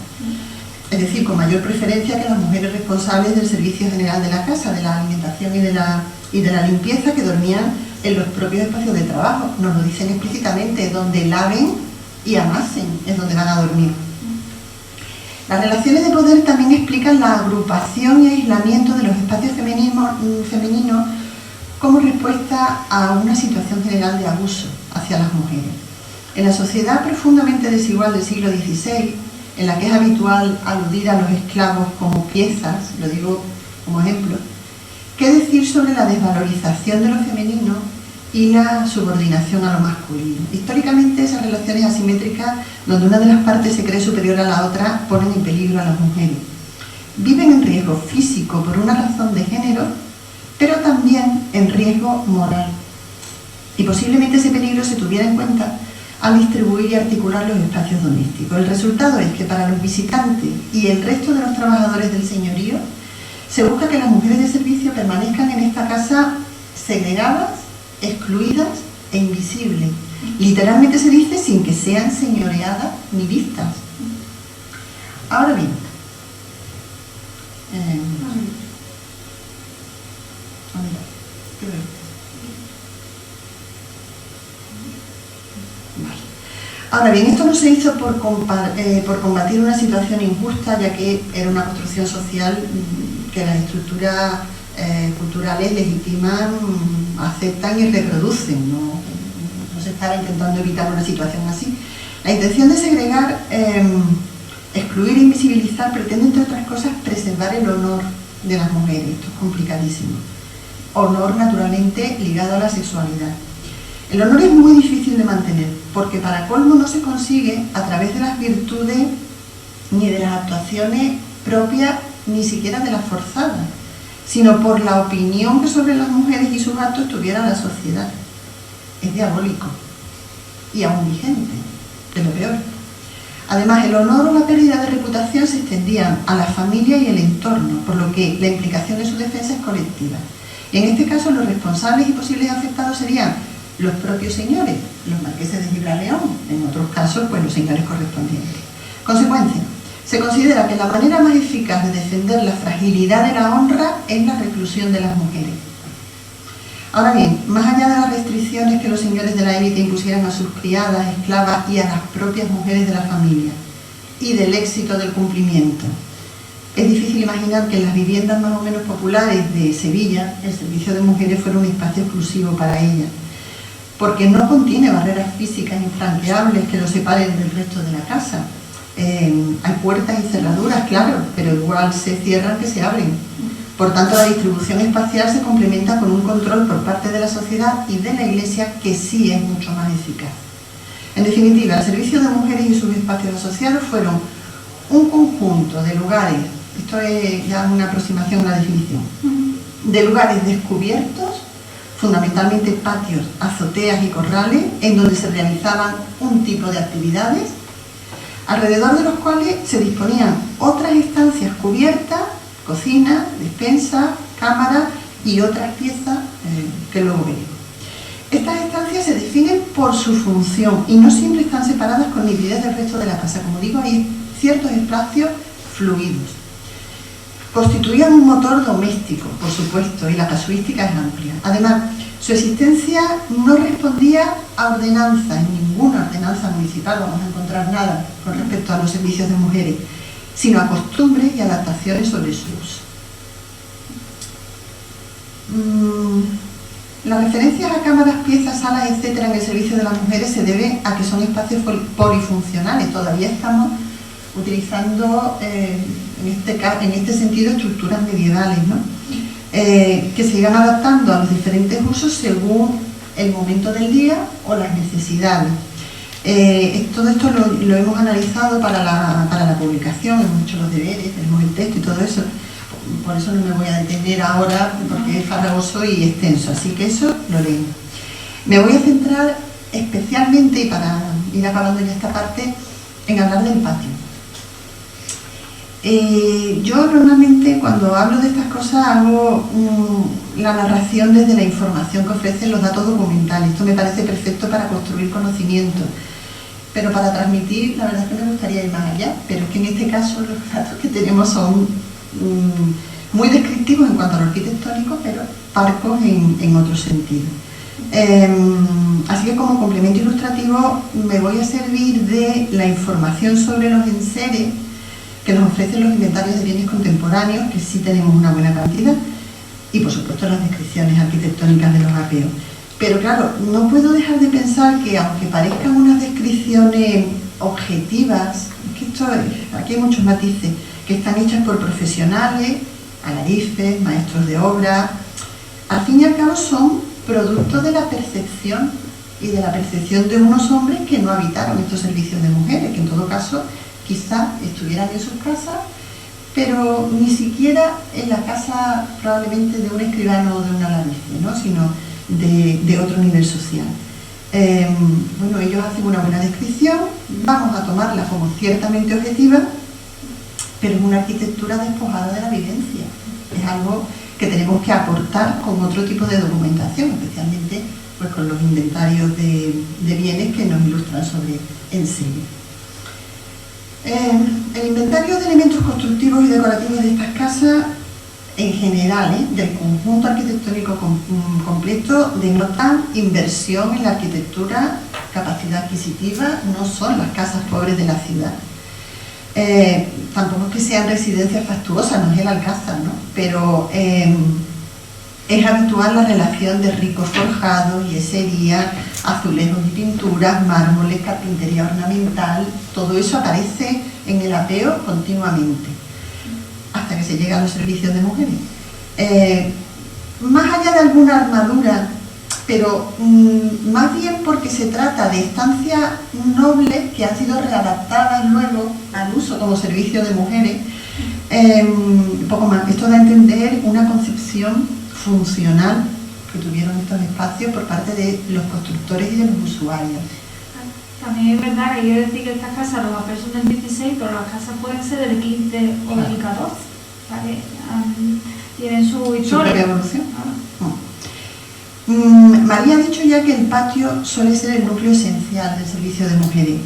Es decir, con mayor preferencia que las mujeres responsables del servicio general de la casa, de la alimentación y de la limpieza, que dormían en los propios espacios de trabajo. Nos lo dicen explícitamente, donde laven y amasen es donde van a dormir. Las relaciones de poder también explican la agrupación y aislamiento de los espacios femeninos como respuesta a una situación general de abuso hacia las mujeres. En la sociedad profundamente desigual del siglo XVI, en la que es habitual aludir a los esclavos como piezas, lo digo como ejemplo, ¿qué decir sobre la desvalorización de lo femenino y la subordinación a lo masculino? Históricamente, esas relaciones asimétricas, donde una de las partes se cree superior a la otra, ponen en peligro a las mujeres. Viven en riesgo físico por una razón de género, pero también en riesgo moral. Y posiblemente ese peligro se tuviera en cuenta al distribuir y articular los espacios domésticos. El resultado es que para los visitantes y el resto de los trabajadores del señorío, se busca que las mujeres de servicio permanezcan en esta casa segregadas, excluidas e invisibles. Literalmente se dice sin que sean señoreadas ni vistas. Ahora bien, esto no se hizo por combatir una situación injusta, ya que era una construcción social que las estructuras culturales legitiman, aceptan y reproducen. No se estaba intentando evitar una situación así. La intención de segregar, excluir e invisibilizar pretende, entre otras cosas, preservar el honor de las mujeres. Esto es complicadísimo. Honor, naturalmente, ligado a la sexualidad. El honor es muy difícil de mantener, porque para colmo no se consigue a través de las virtudes ni de las actuaciones propias, ni siquiera de las forzadas, sino por la opinión que sobre las mujeres y sus actos tuviera la sociedad. es diabólico y aún vigente, de lo peor. Además, el honor o la pérdida de reputación se extendían a la familia y el entorno, por lo que la implicación de su defensa es colectiva. Y en este caso, los responsables y posibles afectados serían los propios señores, los marqueses de Gibraleón, en otros casos, pues los señores correspondientes. Consecuencia, se considera que la manera más eficaz de defender la fragilidad de la honra es la reclusión de las mujeres. Ahora bien, más allá de las restricciones que los señores de la élite impusieran a sus criadas, esclavas y a las propias mujeres de la familia, y del éxito del cumplimiento, es difícil imaginar que en las viviendas más o menos populares de Sevilla el servicio de mujeres fuera un espacio exclusivo para ellas, porque no contiene barreras físicas infranqueables que lo separen del resto de la casa. Hay puertas y cerraduras, claro, pero igual se cierran que se abren. Por tanto, la distribución espacial se complementa con un control por parte de la sociedad y de la Iglesia que sí es mucho más eficaz. En definitiva, el servicio de mujeres y sus espacios asociados fueron un conjunto de lugares, esto es ya una aproximación a la definición, de lugares descubiertos, fundamentalmente patios, azoteas y corrales, en donde se realizaban un tipo de actividades, alrededor de los cuales se disponían otras estancias cubiertas, cocina, despensa, cámara y otras piezas que luego veremos. Estas estancias se definen por su función y no siempre están separadas con nitidez del resto de la casa. Como digo, hay ciertos espacios fluidos. Constituían un motor doméstico, por supuesto, y la casuística es amplia. Además, su existencia no respondía a ordenanza, en ninguna ordenanza municipal vamos a encontrar nada con respecto a los servicios de mujeres, sino a costumbres y adaptaciones sobre su uso. Las referencias a cámaras, piezas, salas, etcétera, en el servicio de las mujeres se debe a que son espacios polifuncionales. Todavía estamos utilizando en este sentido estructuras medievales, ¿no? Que se iban adaptando a los diferentes usos según el momento del día o las necesidades. Todo esto lo hemos analizado para la publicación, hemos hecho los deberes, tenemos el texto y todo eso. Por eso no me voy a detener ahora porque es farragoso y extenso, así que eso lo leemos. Me voy a centrar especialmente, y para ir acabando ya esta parte, en hablar del patio. Yo normalmente cuando hablo de estas cosas hago la narración desde la información que ofrecen los datos documentales. Esto me parece perfecto para construir conocimiento, pero para transmitir la verdad es que me gustaría ir más allá, pero es que en este caso los datos que tenemos son muy descriptivos en cuanto a lo arquitectónico, pero parcos en otro sentido. Así que como complemento ilustrativo me voy a servir de la información sobre los enseres que nos ofrecen los inventarios de bienes contemporáneos, que sí tenemos una buena cantidad, y por supuesto las descripciones arquitectónicas de los apeos. Pero claro, no puedo dejar de pensar que aunque parezcan unas descripciones objetivas, aquí hay muchos matices, que están hechas por profesionales, alarifes, maestros de obra, al fin y al cabo son producto de la percepción y de la percepción de unos hombres que no habitaron estos servicios de mujeres, que en todo caso quizás estuvieran en sus casas, pero ni siquiera en la casa probablemente de un escribano o de un alarife, ¿no? Sino de otro nivel social. Bueno, ellos hacen una buena descripción, vamos a tomarla como ciertamente objetiva, pero es una arquitectura despojada de la vivencia. Es algo que tenemos que aportar con otro tipo de documentación, especialmente pues, con los inventarios de bienes que nos ilustran sobre enseres. El inventario de elementos constructivos y decorativos de estas casas, en general, del conjunto arquitectónico completo, denotan inversión en la arquitectura, capacidad adquisitiva, no son las casas pobres de la ciudad. Tampoco es que sean residencias fastuosas, no es el Alcázar, ¿no? Pero es habitual la relación de ricos forjados, yesería, azulejos y pinturas, mármoles, carpintería ornamental, todo eso aparece en el apeo continuamente, hasta que se llega a los servicios de mujeres. Más allá de alguna armadura, pero más bien porque se trata de estancias nobles que han sido readaptadas luego al uso como servicio de mujeres, poco más. Esto da a entender una concepción funcional que tuvieron estos espacios por parte de los constructores y de los usuarios. También es verdad que hay que decir que estas casas, los APEO son del 16, pero las casas pueden ser del 15 o del 14, ¿vale? Tienen su historia. ¿Su propia evolución? María ha dicho ya que el patio suele ser el núcleo esencial del servicio de mujeres,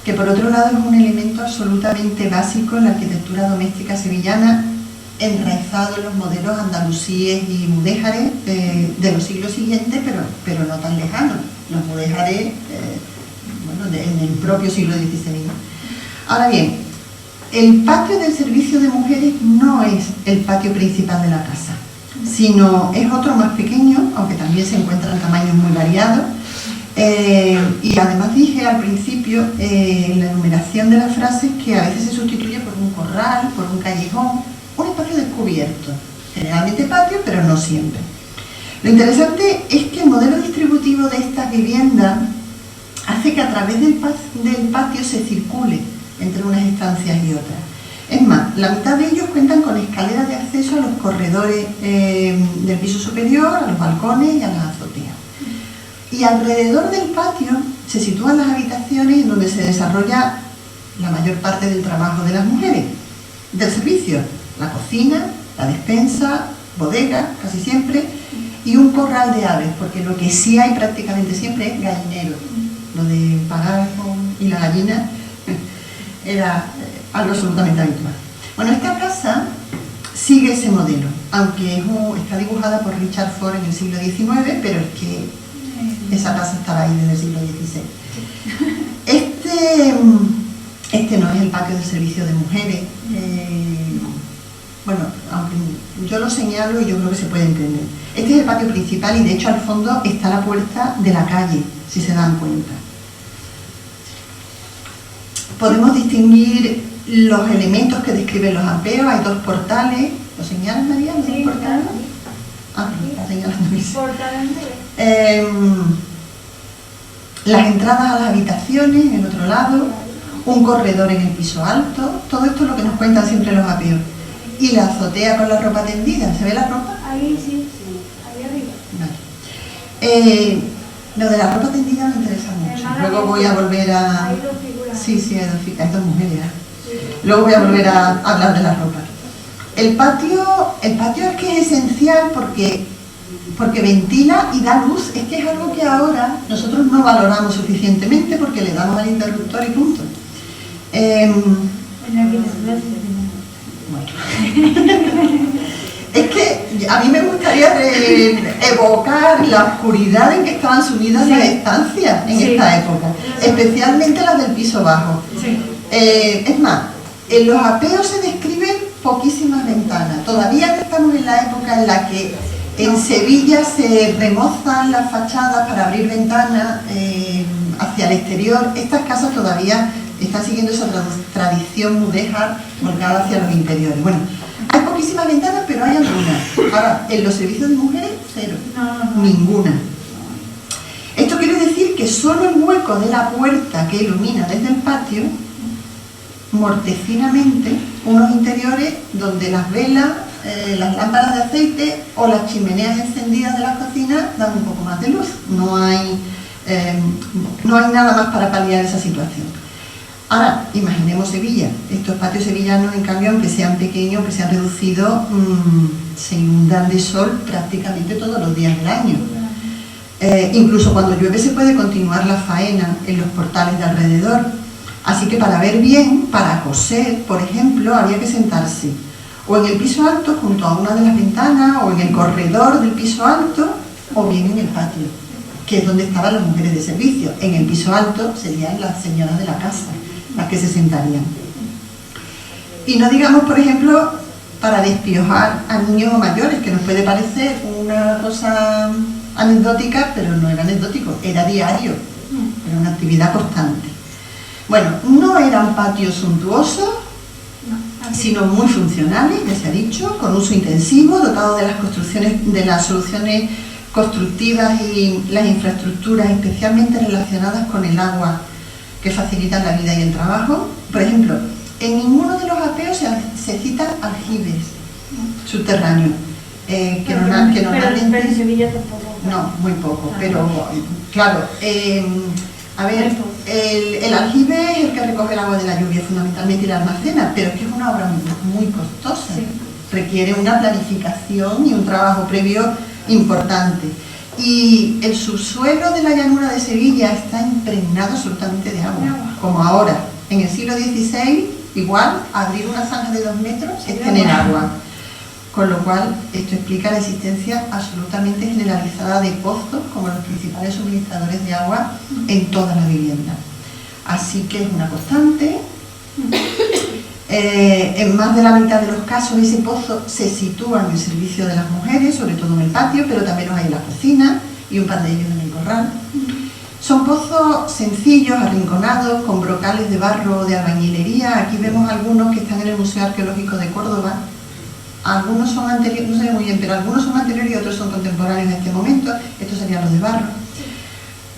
que por otro lado es un elemento absolutamente básico en la arquitectura doméstica sevillana, enraizado en los modelos andalusíes y mudéjares de los siglos siguientes, pero no tan lejanos. Los mudéjares, en el propio siglo XVI. Ahora bien, el patio del servicio de mujeres no es el patio principal de la casa, sino es otro más pequeño, aunque también se encuentran tamaños muy variados. Y además dije al principio, en la enumeración de las frases, que a veces se sustituye por un corral, por un callejón, un espacio descubierto, generalmente patio, pero no siempre. Lo interesante es que el modelo distributivo de estas viviendas hace que a través del patio se circule entre unas estancias y otras. Es más, la mitad de ellos cuentan con escaleras de acceso a los corredores del piso superior, a los balcones y a las azoteas. Y alrededor del patio se sitúan las habitaciones en donde se desarrolla la mayor parte del trabajo de las mujeres, del servicio: la cocina, la despensa, bodega, casi siempre, y un corral de aves, porque lo que sí hay prácticamente siempre es gallinero. Lo de pagar y la gallina era algo absolutamente habitual. Bueno, esta casa sigue ese modelo, aunque está dibujada por Richard Ford en el siglo XIX, pero es que esa casa estaba ahí desde el siglo XVI. Este no es el patio del servicio de mujeres. Bueno, aunque yo lo señalo y yo creo que se puede entender. Este es el patio principal y de hecho al fondo está la puerta de la calle, si se dan cuenta. Podemos distinguir los elementos que describen los apeos. Hay dos portales. ¿Lo señalas, María? ¿Los dos portales? Está señalando Luis. Las entradas a las habitaciones en el otro lado, un corredor en el piso alto. Todo esto es lo que nos cuentan siempre los apeos. Y la azotea con la ropa tendida. ¿Se ve la ropa? Ahí sí, ahí arriba. Vale. Lo de la ropa tendida me interesa mucho. Luego voy a volver a... Hay dos figuras. Sí, hay dos mujeres. Luego voy a volver a hablar de la ropa. El patio es que es esencial porque ventila y da luz. Es que es algo que ahora nosotros no valoramos suficientemente porque le damos al interruptor y punto. Es que a mí me gustaría evocar la oscuridad en que estaban sumidas las estancias en esta época, especialmente las del piso bajo. Es más, en los apeos se describen poquísimas ventanas. Todavía estamos en la época en la que en Sevilla se remozan las fachadas para abrir ventanas hacia el exterior. Estas casas todavía están siguiendo esa tradición mudéjar volcada hacia los interiores. Bueno, hay poquísimas ventanas, pero hay algunas. Ahora, en los servicios de mujeres, cero. Ninguna. Esto quiere decir que solo el hueco de la puerta que ilumina desde el patio, mortecinamente, unos interiores donde las velas, las lámparas de aceite o las chimeneas encendidas de las cocinas dan un poco más de luz. No hay nada más para paliar esa situación. Ahora, imaginemos Sevilla. Estos patios sevillanos, en cambio, aunque sean pequeños, aunque sean reducidos, se inundan de sol prácticamente todos los días del año. Incluso cuando llueve se puede continuar la faena en los portales de alrededor. Así que para ver bien, para coser, por ejemplo, había que sentarse o en el piso alto junto a una de las ventanas, o en el corredor del piso alto, o bien en el patio, que es donde estaban las mujeres de servicio. En el piso alto serían las señoras de la casa las que se sentarían. Y no digamos, por ejemplo, para despiojar a niños o mayores, que nos puede parecer una cosa anecdótica, pero no era anecdótico, era diario, era una actividad constante. Bueno, no eran patios suntuosos, sino muy funcionales, ya se ha dicho, con uso intensivo, dotado de las construcciones, de las soluciones constructivas y las infraestructuras especialmente relacionadas con el agua, que facilitan la vida y el trabajo. Por ejemplo, en ninguno de los apeos se citan aljibes subterráneos. Pero en Sevilla tampoco. No, muy poco, pero claro, a ver, el aljibe es el que recoge el agua de la lluvia fundamentalmente y la almacena, pero es que es una obra muy costosa, Sí. Requiere una planificación y un trabajo previo importante. Y el subsuelo de la llanura de Sevilla está impregnado absolutamente de agua, como ahora. En el siglo XVI, igual, abrir una zanja de 2 metros es tener agua. Con lo cual, esto explica la existencia absolutamente generalizada de pozos como los principales suministradores de agua en toda la vivienda. Así que es una constante. En más de la mitad de los casos ese pozo se sitúa en el servicio de las mujeres, sobre todo en el patio, pero también los hay en la cocina y un par de ellos en el corral. Son pozos sencillos, arrinconados, con brocales de barro de albañilería. Aquí vemos algunos que están en el Museo Arqueológico de Córdoba. Algunos son anteriores, no sé muy bien, pero algunos son anteriores y otros son contemporáneos en este momento. Estos serían los de barro.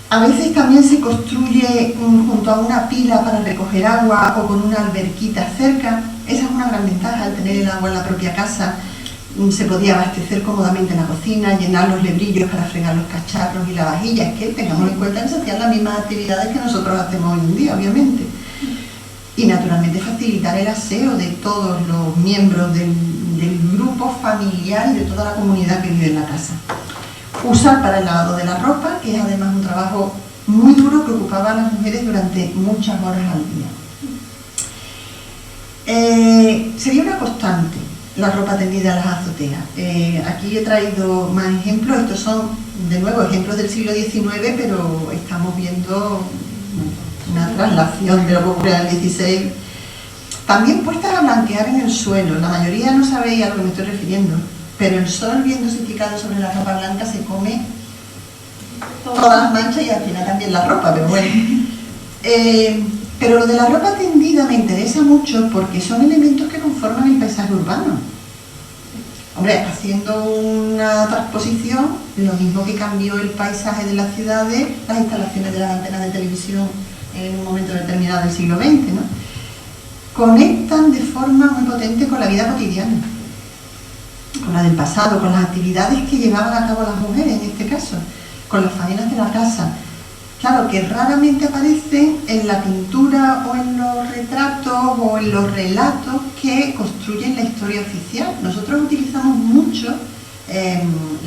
A veces también se construye junto a una pila para recoger agua o con una alberquita cerca. Esa es una gran ventaja, al tener el agua en la propia casa. Se podía abastecer cómodamente en la cocina, llenar los lebrillos para fregar los cacharros y la vajilla. Es que tengamos en cuenta que se hacían las mismas actividades que nosotros hacemos hoy en día, obviamente. Y naturalmente facilitar el aseo de todos los miembros del grupo familiar y de toda la comunidad que vive en la casa. Usar para el lavado de la ropa, que es además un trabajo muy duro que ocupaba a las mujeres durante muchas horas al día. Sería una constante la ropa tendida a las azoteas. Aquí he traído más ejemplos. Estos son, de nuevo, ejemplos del siglo XIX, pero estamos viendo una traslación de lo que ocurre en el XVI. También puestas a blanquear en el suelo. La mayoría no sabéis a lo que me estoy refiriendo, pero el sol viéndose picado sobre la ropa blanca se come todas las manchas y al final también la ropa, pero bueno. Pero lo de la ropa tendida me interesa mucho porque son elementos que conforman el paisaje urbano. Hombre, haciendo una transposición, lo mismo que cambió el paisaje de las ciudades, las instalaciones de las antenas de televisión en un momento determinado del siglo XX, ¿no? Conectan de forma muy potente con la vida cotidiana, con la del pasado, con las actividades que llevaban a cabo las mujeres en este caso, con las faenas de la casa. Claro, que raramente aparecen en la pintura o en los retratos o en los relatos que construyen la historia oficial. Nosotros utilizamos mucho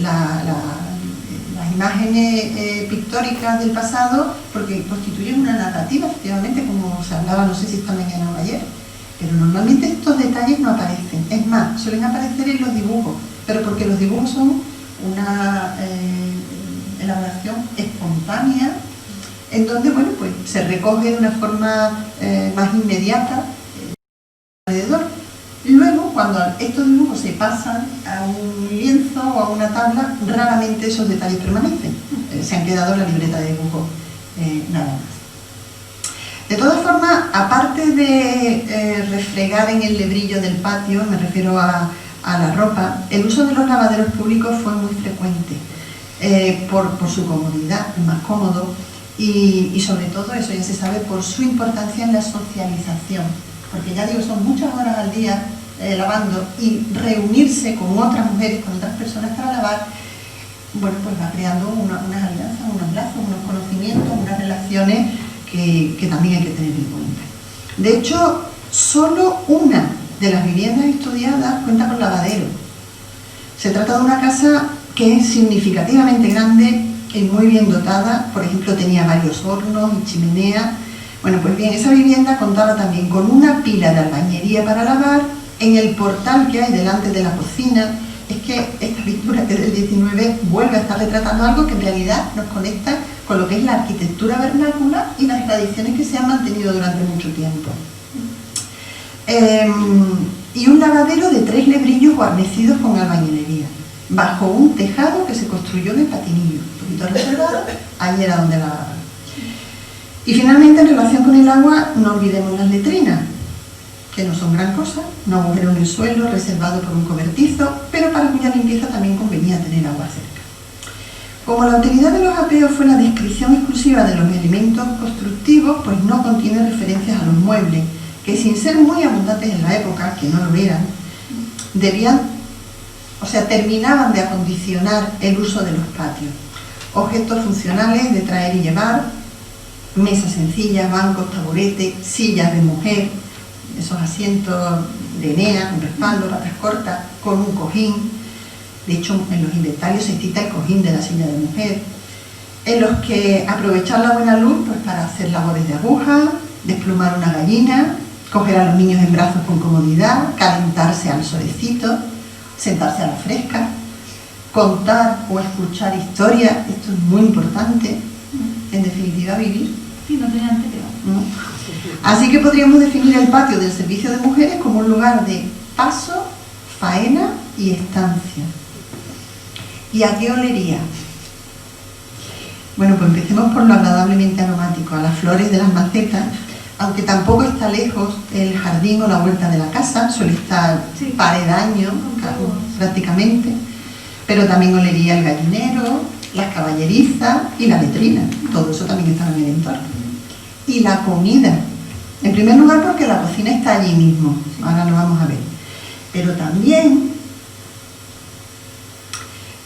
las imágenes pictóricas del pasado porque constituyen una narrativa, efectivamente, como se hablaba, no sé si esta mañana o ayer. Pero normalmente estos detalles no aparecen. Es más, suelen aparecer en los dibujos, pero porque los dibujos son una elaboración espontánea, en donde, bueno, pues se recoge de una forma más inmediata alrededor. Luego, cuando estos dibujos se pasan a un lienzo o a una tabla, raramente esos detalles permanecen. Se han quedado en la libreta de dibujo, nada más. De todas formas, aparte de refregar en el lebrillo del patio, me refiero a la ropa, el uso de los lavaderos públicos fue muy frecuente por su comodidad, es más cómodo, y sobre todo, eso ya se sabe, por su importancia en la socialización, porque ya digo, son muchas horas al día lavando, y reunirse con otras mujeres, con otras personas para lavar, bueno, pues va creando unas alianzas, unos lazos, unos conocimientos, unas relaciones que también hay que tener en cuenta. De hecho, solo una de las viviendas estudiadas cuenta con lavadero. Se trata de una casa que es significativamente grande y muy bien dotada. Por ejemplo, tenía varios hornos y chimeneas. Bueno, pues bien, esa vivienda contaba también con una pila de albañería para lavar. En el portal que hay delante de la cocina, es que esta pintura, que es del 19, vuelve a estar retratando algo que en realidad nos conecta con lo que es la arquitectura vernácula y las tradiciones que se han mantenido durante mucho tiempo. Y un lavadero de 3 lebrillos guarnecidos con albañilería, bajo un tejado que se construyó en el patinillo, un poquito reservado, ahí era donde lavaban. Y finalmente, en relación con el agua, no olvidemos las letrinas, que no son gran cosa, un agujero en el suelo reservado por un cobertizo, pero para cuya limpieza también convenía tener agua cerca. Como la utilidad de los apeos fue la descripción exclusiva de los elementos constructivos, pues no contiene referencias a los muebles, que sin ser muy abundantes en la época, que no lo eran, debían o sea, terminaban de acondicionar el uso de los patios. Objetos funcionales de traer y llevar, mesas sencillas, bancos, taburetes, sillas de mujer, esos asientos de Enea, con respaldo, patas cortas, con un cojín. De hecho, en los inventarios se cita el cojín de la silla de mujer, en los que aprovechar la buena luz pues, para hacer labores de aguja, desplumar una gallina, coger a los niños en brazos con comodidad, calentarse al solecito, sentarse a la fresca, contar o escuchar historias, esto es muy importante, en definitiva vivir. Sí, no tenía anterior. Así que podríamos definir el patio del servicio de mujeres como un lugar de paso, faena y estancia. ¿Y a qué olería? Bueno, pues empecemos por lo agradablemente aromático, a las flores de las macetas, aunque tampoco está lejos el jardín o la huerta de la casa, suele estar paredaño prácticamente, pero también olería el gallinero, las caballerizas y la letrina, todo eso también está en el entorno. Y la comida, en primer lugar porque la cocina está allí mismo, ahora lo vamos a ver, pero también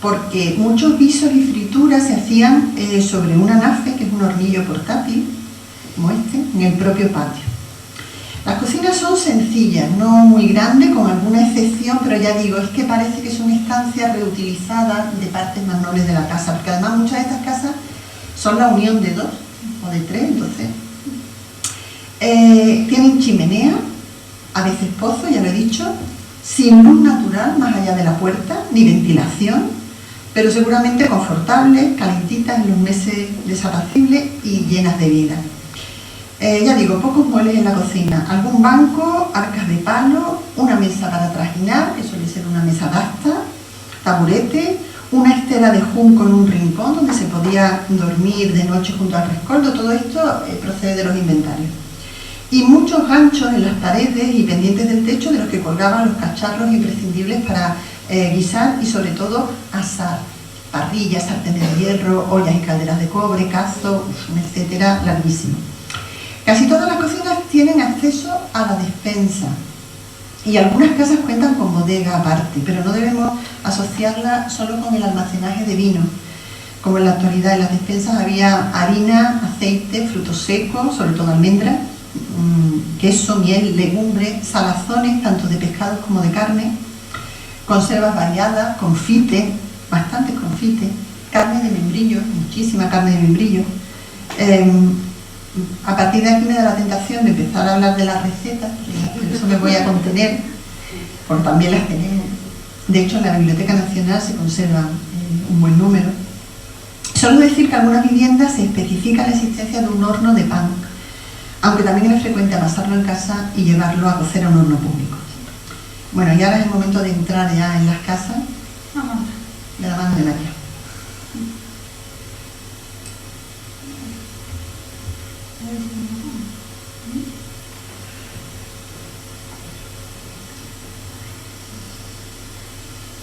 porque muchos guisos y frituras se hacían sobre una nafe, que es un hornillo portátil, como este, en el propio patio. Las cocinas son sencillas, no muy grandes, con alguna excepción, pero ya digo, es que parece que son estancias reutilizadas de partes más nobles de la casa, porque además muchas de estas casas son la unión de dos o de tres, entonces. Tienen chimenea, a veces pozo, ya lo he dicho, sin luz natural más allá de la puerta, ni ventilación, pero seguramente confortables, calentitas en los meses desapacibles y llenas de vida. Ya digo, pocos muebles en la cocina, algún banco, arcas de palo, una mesa para trajinar, que suele ser una mesa basta, taburete, una estera de junco en un rincón donde se podía dormir de noche junto al rescoldo. Todo esto procede de los inventarios. Y muchos ganchos en las paredes y pendientes del techo de los que colgaban los cacharros imprescindibles para guisar y sobre todo asar. Parrillas, sartenes de hierro, ollas y calderas de cobre, cazo, etcétera, larguísimo. Casi todas las cocinas tienen acceso a la despensa y algunas casas cuentan con bodega aparte, pero no debemos asociarla solo con el almacenaje de vino. Como en la actualidad en las despensas había harina, aceite, frutos secos, sobre todo almendras, queso, miel, legumbres, salazones, tanto de pescados como de carne, conservas variadas, confites, bastantes confites, carne de membrillo, muchísima carne de membrillo. A partir de aquí me da la tentación de empezar a hablar de las recetas, por eso me voy a contener, porque también las tenemos. De hecho, en la Biblioteca Nacional se conserva un buen número. Solo decir que en algunas viviendas se especifica la existencia de un horno de pan, aunque también es frecuente amasarlo en casa y llevarlo a cocer a un horno público. Bueno, y ahora es el momento de entrar ya en las casas de la mano de María.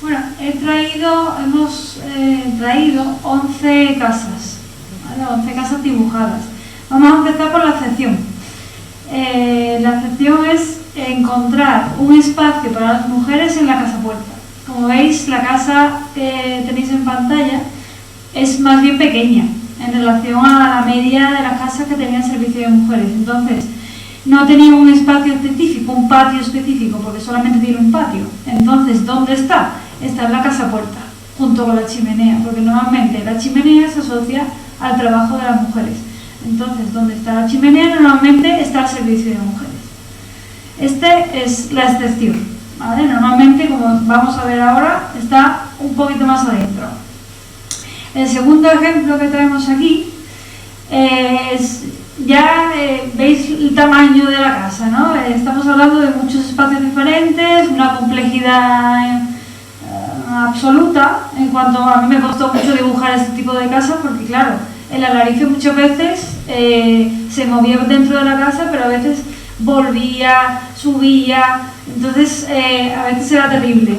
Bueno, hemos traído 11 casas, ¿vale? 11 casas dibujadas. Vamos a empezar por la excepción. La excepción es encontrar un espacio para las mujeres en la casa puerta. Como veis, la casa que tenéis en pantalla es más bien pequeña en relación a la media de las casas que tenían servicio de mujeres. Entonces, no tenía un espacio específico, un patio específico, porque solamente tiene un patio. Entonces, ¿dónde está? Está en la casa puerta, junto con la chimenea, porque normalmente la chimenea se asocia al trabajo de las mujeres. Entonces, donde está la chimenea, normalmente está el servicio de mujeres. Este es la excepción, ¿vale? Normalmente, como vamos a ver ahora, está un poquito más adentro. El segundo ejemplo que traemos aquí es, ya veis el tamaño de la casa, ¿no? Estamos hablando de muchos espacios diferentes, una complejidad absoluta, en cuanto a mí me costó mucho dibujar este tipo de casas, porque claro, el alarife muchas veces se movía dentro de la casa, pero a veces volvía, subía, entonces a veces era terrible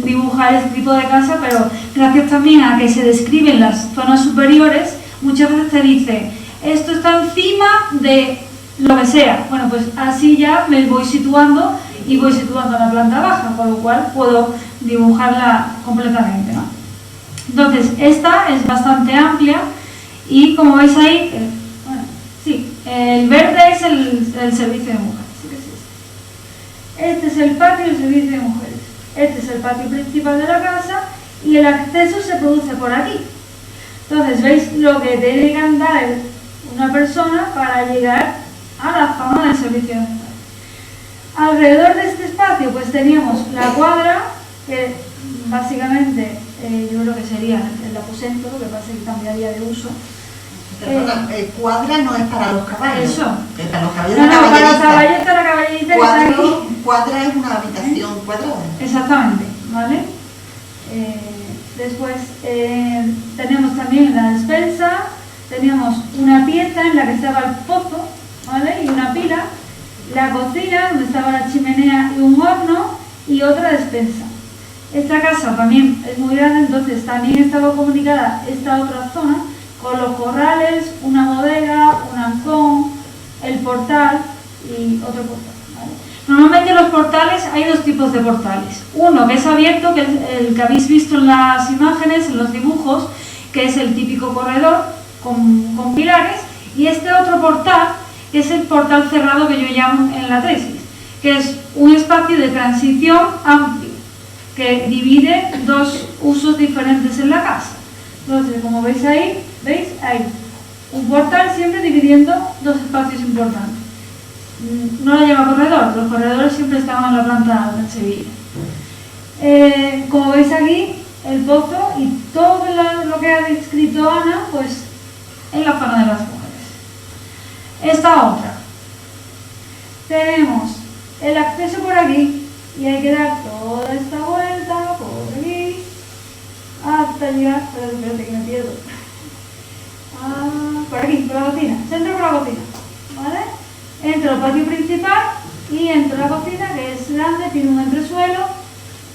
dibujar este tipo de casa, pero gracias también a que se describen las zonas superiores, muchas veces te dice, esto está encima de lo que sea. Bueno, pues así ya me voy situando y voy situando la planta baja, con lo cual puedo dibujarla completamente, ¿no? Entonces, esta es bastante amplia y como veis ahí, bueno, sí, el verde es el servicio de mujeres. ¿Sí que es este? Este es el patio del servicio de mujeres. Este es el patio principal de la casa y el acceso se produce por aquí. Entonces, veis lo que tiene que andar una persona para llegar a la zona del servicio de mujeres. Alrededor de este espacio pues teníamos la cuadra, que básicamente yo creo que sería el aposento, lo que pasa es que cambiaría de uso. Perdona, cuadra no es para los caballos. Eso. Es para los caballos. No, para los caballos está la caballita que está aquí. Cuadra es una habitación cuadrada. Exactamente, ¿vale? Después tenemos también la despensa, teníamos una pieza en la que estaba el pozo, ¿vale? Y una pila, la cocina donde estaba la chimenea y un horno y otra despensa. Esta casa también es muy grande, entonces también estaba comunicada esta otra zona con los corrales, una bodega, un ancón, el portal y otro portal, ¿vale? Normalmente en los portales hay dos tipos de portales. Uno que es abierto, que es el que habéis visto en las imágenes, en los dibujos, que es el típico corredor con pilares, y este otro portal, que es el portal cerrado que yo llamo en la tesis, que es un espacio de transición amplio, que divide dos usos diferentes en la casa. Entonces, como veis ahí, hay un portal siempre dividiendo dos espacios importantes. No lo llama corredor, los corredores siempre estaban en la planta alta en Sevilla. Como veis aquí, el pozo y todo lo que ha descrito Ana, pues en la zona de las mujeres. Esta otra. Tenemos el acceso por aquí y hay que dar toda esta vuelta por aquí hasta llegar, espérate que me pierdo. Por aquí, por la cocina, se entra por la cocina, ¿vale? Entra al patio principal y entra a la cocina, que es grande, tiene un entresuelo,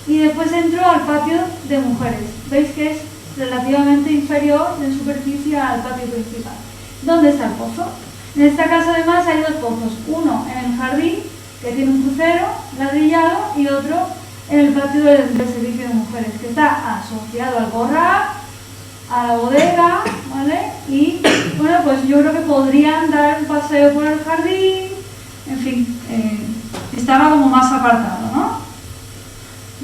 y después entro al patio de mujeres. Veis que es relativamente inferior en superficie al patio principal. ¿Dónde está el pozo? En esta casa además hay dos pozos, uno en el jardín, que tiene un crucero ladrillado, y otro en el patio del servicio de mujeres, que está asociado al corral, a la bodega, ¿vale? Y bueno, pues yo creo que podrían dar un paseo por el jardín, en fin, estaba como más apartado, ¿no?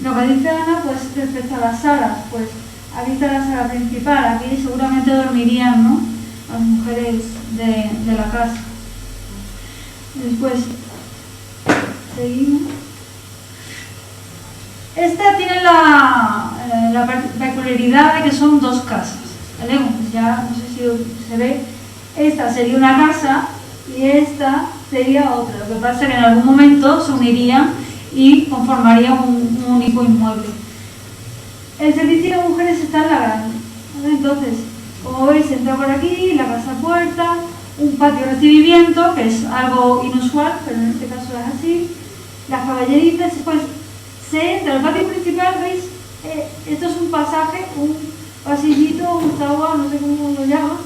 Lo que dice Ana, pues respecto a las salas, pues aquí está la sala principal, aquí seguramente dormirían, ¿no?, las mujeres de la casa. Después seguimos. Esta tiene la peculiaridad de que son dos casas, ¿vale? Pues ya no sé si se ve, esta sería una casa y esta sería otra. Lo que pasa es que en algún momento se unirían y conformarían un único inmueble. El servicio de mujeres está en la grande, ¿vale? Entonces, como veis, entra por aquí, la casa puerta, un patio de recibimiento, que es algo inusual, pero en este caso es así, las caballeritas. Después se entra al patio principal, ¿veis? Esto es un pasaje, un pasillito, un zaguán, no sé cómo lo llaman,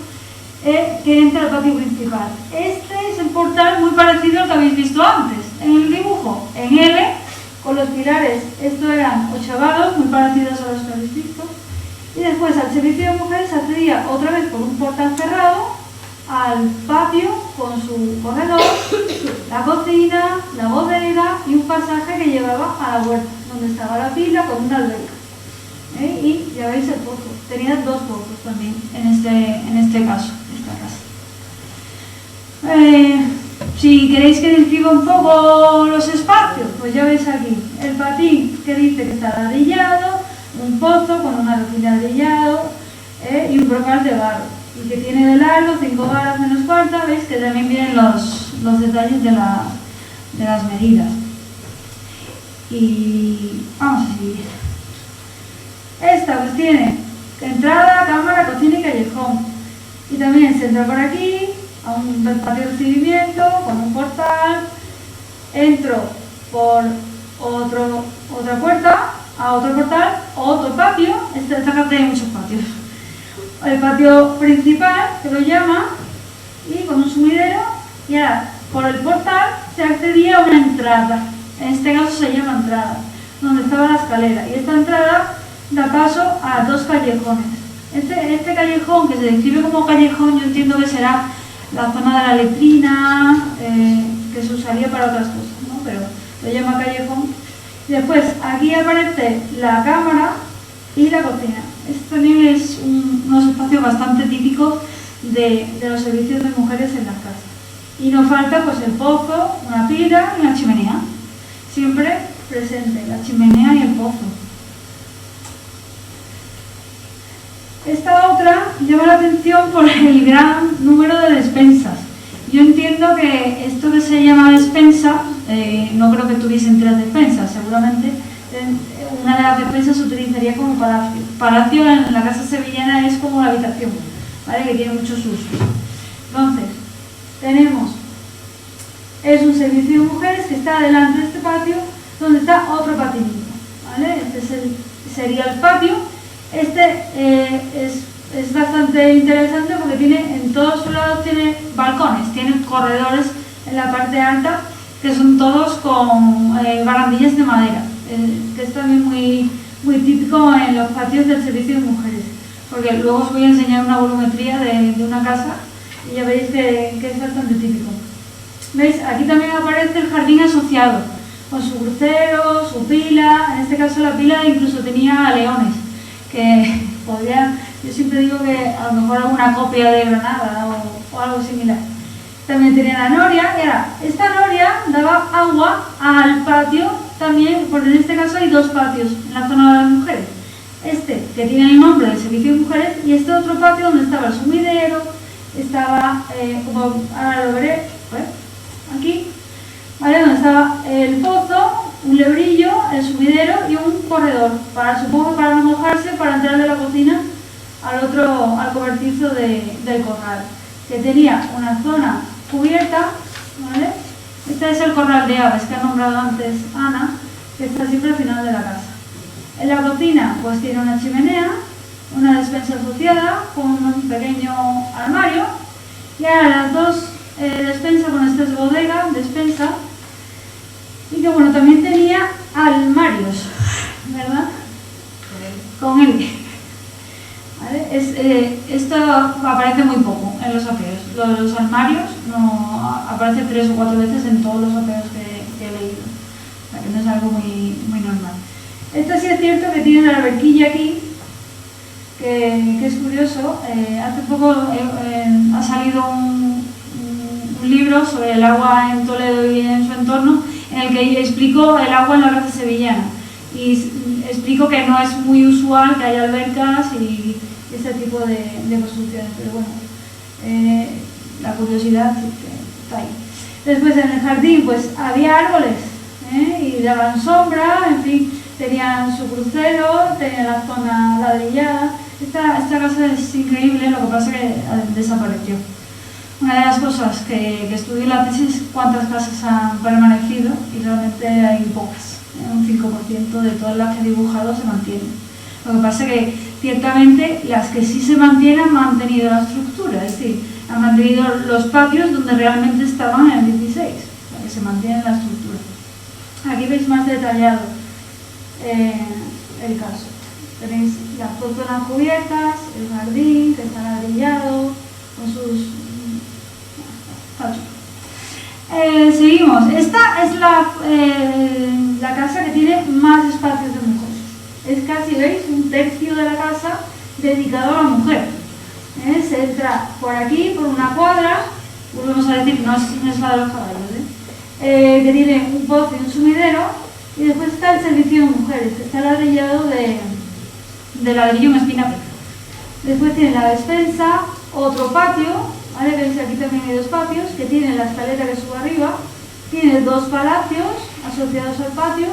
que entra al patio principal. Este es el portal muy parecido al que habéis visto antes, en el dibujo, en L, con los pilares. Estos eran ochavados, muy parecidos a los que habéis visto. Y después al servicio de mujeres accedía otra vez por un portal cerrado al patio con su corredor, la cocina, la bodega y un pasaje que llevaba a la huerta, donde estaba la pila con una alberca. Y ya veis el pozo. Tenía dos pozos también en este caso, esta casa. Si queréis que describa un poco los espacios, pues ya veis aquí el patín, que dice que está ladrillado, un pozo con un ladrillado y un brocal de barro, y que tiene de largo 5 varas menos cuarta. Veis que también vienen los detalles de las medidas. Y vamos a seguir. Esta pues tiene entrada, cámara, cocina y callejón, y también se entra por aquí a un patio de recibimiento con un portal. Entro por otra puerta a otro portal, otro patio. Esta casa tiene muchos patios. El patio principal, que lo llama, y con un sumidero, y ahora por el portal se accedía a una entrada, En este caso se llama entrada, donde estaba la escalera. Y esta entrada da paso a 2 callejones. Este callejón, que se describe como callejón, yo entiendo que será la zona de la letrina, que se usaría para otras cosas, ¿no? Pero lo llama callejón. Después, aquí aparece la cámara y la cocina. Esto también es unos espacios bastante típicos de los servicios de mujeres en las casas. Y nos falta pues el pozo, una pila y una chimenea. Siempre presente, la chimenea y el pozo. Esta otra llama la atención por el gran número de despensas. Yo entiendo que esto que se llama despensa, no creo que tuviesen 3 despensas, seguramente una de las despensas se utilizaría como palacio. Palacio en la casa sevillana es como la habitación, ¿vale? Que tiene muchos usos. Entonces, es un servicio de mujeres que está delante de este patio, donde está otro patinito, ¿vale? Este sería el patio. Es bastante interesante porque tiene en todos sus lados tiene balcones, tiene corredores en la parte alta que son todos con barandillas de madera, que es también muy, muy típico en los patios del servicio de mujeres, porque luego os voy a enseñar una volumetría de una casa y ya veréis que es bastante típico. ¿Veis? Aquí también aparece el jardín asociado, con su crucero, su pila. En este caso la pila incluso tenía leones, que podrían, yo siempre digo que a lo mejor alguna copia de Granada o algo similar. También tenía la noria, y ahora, esta noria daba agua al patio también, porque en este caso hay 2 patios en la zona de las mujeres. Este, que tiene el nombre del servicio de mujeres, y este otro patio donde estaba el sumidero, estaba, como ahora lo veré, pues, aquí, ¿vale? Donde estaba el pozo, un lebrillo, el sumidero y un corredor, supongo que para no mojarse, para entrar de la cocina al cobertizo del corral, que tenía una zona cubierta, ¿vale? Este es el corral de aves que ha nombrado antes Ana, que está siempre al final de la casa. En la cocina pues tiene una chimenea, una despensa asociada con un pequeño armario, y ahora las 2 despensas, bueno, esta es bodega, despensa, y que bueno, también tenía armarios, ¿verdad? Con él. ¿Vale? Esto aparece muy poco en los apeos. Los armarios no aparecen 3 o 4 veces en todos los apeos que he leído. O sea, que no es algo muy, muy normal. Esto sí es cierto que tiene una alberquilla aquí, que es curioso. Hace poco ha salido un libro sobre el agua en Toledo y en su entorno, en el que explico el agua en la casa sevillana. Y explico que no es muy usual que haya albercas y ese tipo de construcciones, pero bueno, la curiosidad sí que está ahí. Después en el jardín pues había árboles, y daban sombra, en fin, tenían su crucero, tenían la zona ladrillada. Esta casa es increíble, lo que pasa es que desapareció. Una de las cosas que estudié en la tesis es cuántas casas han permanecido, y realmente hay pocas. Un 5% de todas las que he dibujado se mantienen. Lo que pasa es que ciertamente las que sí se mantienen han mantenido la estructura, es decir, han mantenido los patios donde realmente estaban en el 16, o sea que se mantiene la estructura. Aquí veis más detallado el caso. Tenéis las 2 zonas cubiertas, el jardín que está ladrillado con sus patios. Seguimos. Esta es la casa que tiene más espacios de mujeres. Es casi, ¿veis? Un tercio de la casa dedicado a la mujer. Se entra por aquí, por una cuadra, volvemos a decir, no es la de los caballos, que tiene un pozo y un sumidero, y después está el servicio de mujeres, que está ladrillado de ladrillo en espinaca. Después tiene la despensa, otro patio, ¿vale? Veis aquí también hay 2 patios, que tienen la escalera que sube arriba, tiene 2 palacios asociados al patio,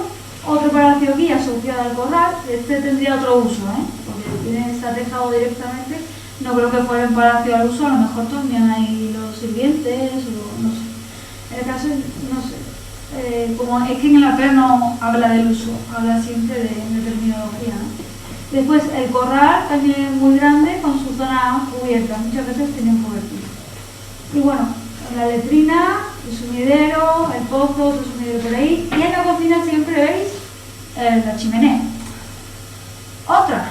otro palacio aquí asociado al corral. Este tendría otro uso, porque está tejado directamente. No creo que fuera un palacio al uso, a lo mejor también hay los sirvientes o no sé. En el caso, no sé, como es que en el apeo no habla del uso, habla siempre de terminología, ¿no? Después el corral también es muy grande con su zona cubierta, muchas veces tiene un cobertizo. Y bueno, la letrina el sumidero, el pozo, otro sumidero por ahí, y en la cocina siempre veis la chimenea. Otra,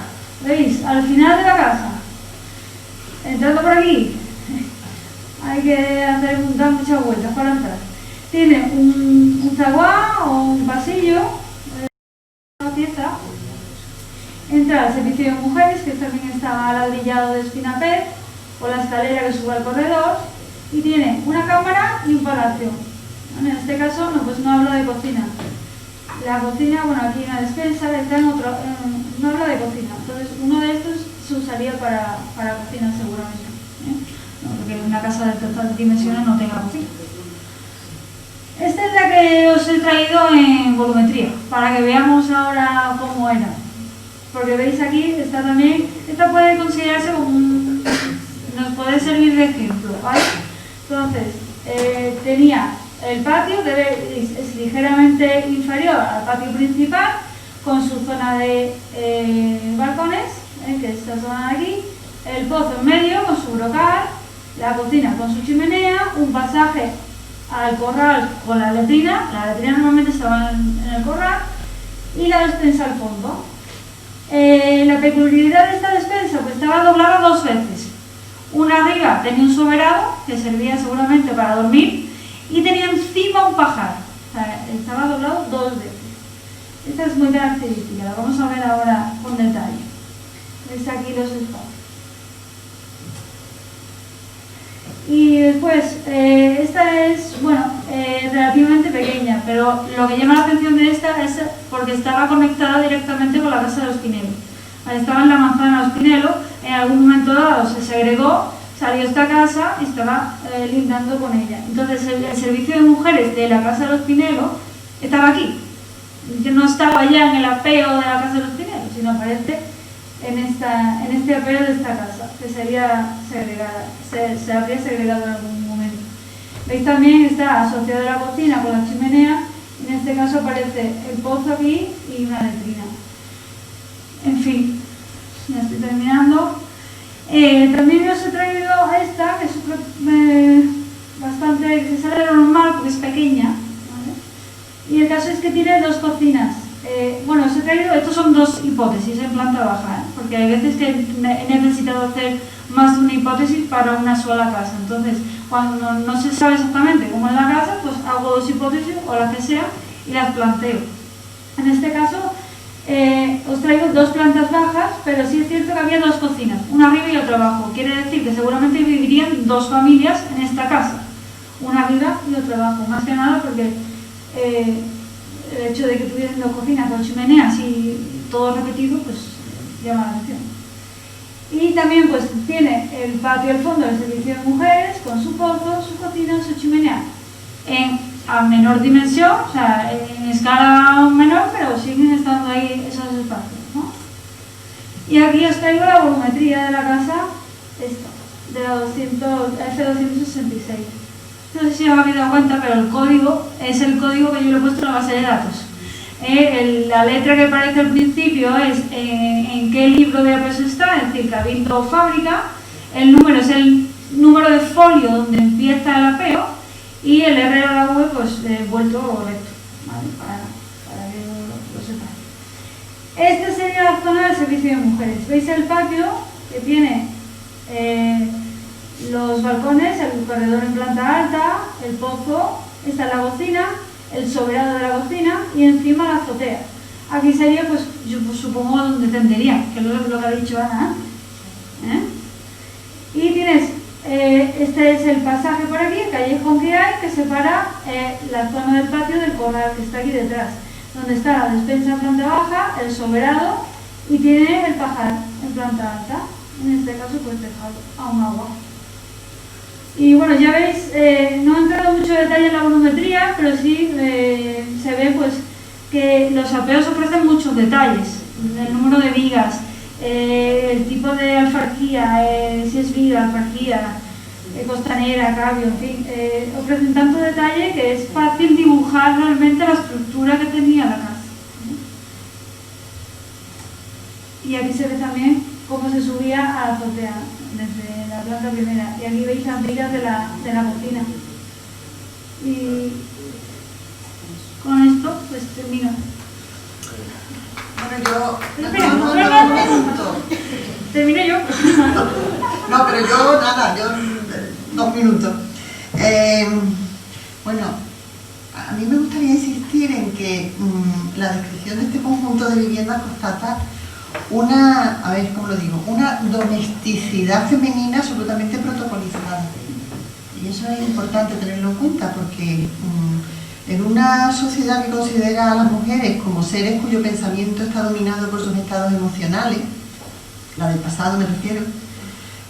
veis, al final de la casa, entrando por aquí, hay que dar muchas vueltas para entrar. Tiene un zaguán o un pasillo, una pieza. Entra al servicio de mujeres, que también está ladrillado de espinapel, o la escalera que sube al corredor, y tiene una cámara y un palacio. En este caso no habla de cocina. La cocina, bueno, aquí una despensa, está en otro, no habla de cocina. Entonces uno de estos se usaría para cocina seguramente, no, porque una casa de estas dimensiones no tenga cocina. Esta es la que os he traído en volumetría, para que veamos ahora cómo era. Porque veis aquí, está también, esta puede considerarse como nos puede servir de ejemplo, ¿vale? Entonces, tenía el patio, que veis, es ligeramente inferior al patio principal, con su zona de balcones, que es esta zona de aquí, el pozo en medio con su brocal, la cocina con su chimenea, un pasaje al corral con la letrina normalmente estaba en el corral, y la despensa al fondo. La peculiaridad de esta despensa, pues estaba doblada dos veces. Una arriba tenía un soberano, que servía seguramente para dormir, y tenía encima un pajar. O sea, estaba doblado dos veces. Esta es muy característica, la vamos a ver ahora con detalle. Veis aquí los espacios. Y después, esta es, bueno, relativamente pequeña, pero lo que llama la atención de esta es porque estaba conectada directamente con la casa de los Pinelo. Estaba en la manzana de los Pinelo, en algún momento dado se segregó, salió esta casa y estaba lindando con ella. Entonces el servicio de mujeres de la casa de los Pinelo estaba aquí. No estaba ya en el apeo de la casa de los Pinelo, sino aparece en este apeo de esta casa, que sería segregada, se habría segregado en algún momento. Veis también está asociado la cocina con la chimenea, en este caso aparece el pozo aquí y una letrina. En fin, ya estoy terminando. También os he traído esta, que es bastante, que sale de lo normal porque es pequeña, ¿vale? Y el caso es que tiene dos cocinas. Bueno, os he traído, estos son dos hipótesis en planta baja, porque hay veces que he necesitado hacer más de una hipótesis para una sola casa. Entonces, cuando no se sabe exactamente cómo es la casa, pues hago dos hipótesis o las que sea y las planteo. En este caso, os traigo dos plantas bajas, pero sí es cierto que había dos cocinas, una arriba y otra abajo. Quiere decir que seguramente vivirían dos familias en esta casa, una arriba y otra abajo. Más que nada porque el hecho de que tuviesen dos cocinas, dos chimeneas y todo repetido, pues llama la atención. Y también pues tiene el patio al fondo del servicio de mujeres, con su pozo, su cocina, su chimenea. A menor dimensión, o sea, en escala menor, pero siguen estando ahí esos espacios, ¿no? Y aquí os traigo la volumetría de la casa, esta, de la F266. No sé si os habéis dado cuenta, pero el código es el código que yo le he puesto en la base de datos. La letra que aparece al principio es en qué libro de apeos está, es decir, cabildo o fábrica. El número es el número de folio donde empieza el apeo y el R de la V pues vuelto o recto, ¿vale? Para que lo sepáis. Esta sería la zona del servicio de mujeres. ¿Veis el patio que tiene los balcones, el corredor en planta alta, el pozo, está la cocina, el soberano de la cocina y encima la azotea? Aquí sería, pues, yo supongo donde tendería, que es lo que ha dicho Ana. Y tienes, este es el pasaje por aquí, el callejón que hay, que separa la zona del patio del corral, que está aquí detrás, donde está la despensa en planta baja, el soberano y tiene el pajar en planta alta, en este caso pues tejado a un agua. Y bueno, ya veis, no he entrado mucho detalle en la volumetría, pero sí se ve pues que los apeos ofrecen muchos detalles, el número de vigas, el tipo de alfarquía, si es viga, alfarquía, costanera, cabio, en fin, ofrecen tanto detalle que es fácil dibujar realmente la estructura que tenía la casa. Y aquí se ve también cómo se subía a la azotea desde la planta primera. Y aquí veis las vigas de la cocina. Y con esto pues termino. Bueno, yo... Espera, No, espera. un minuto. Termino yo. No, pero yo nada, yo 2 minutos. Bueno, a mí me gustaría insistir en que la descripción de este conjunto de viviendas constata una, a ver, ¿cómo lo digo? Una domesticidad femenina absolutamente protocolizada. Y eso es importante tenerlo en cuenta porque en una sociedad que considera a las mujeres como seres cuyo pensamiento está dominado por sus estados emocionales, la del pasado me refiero,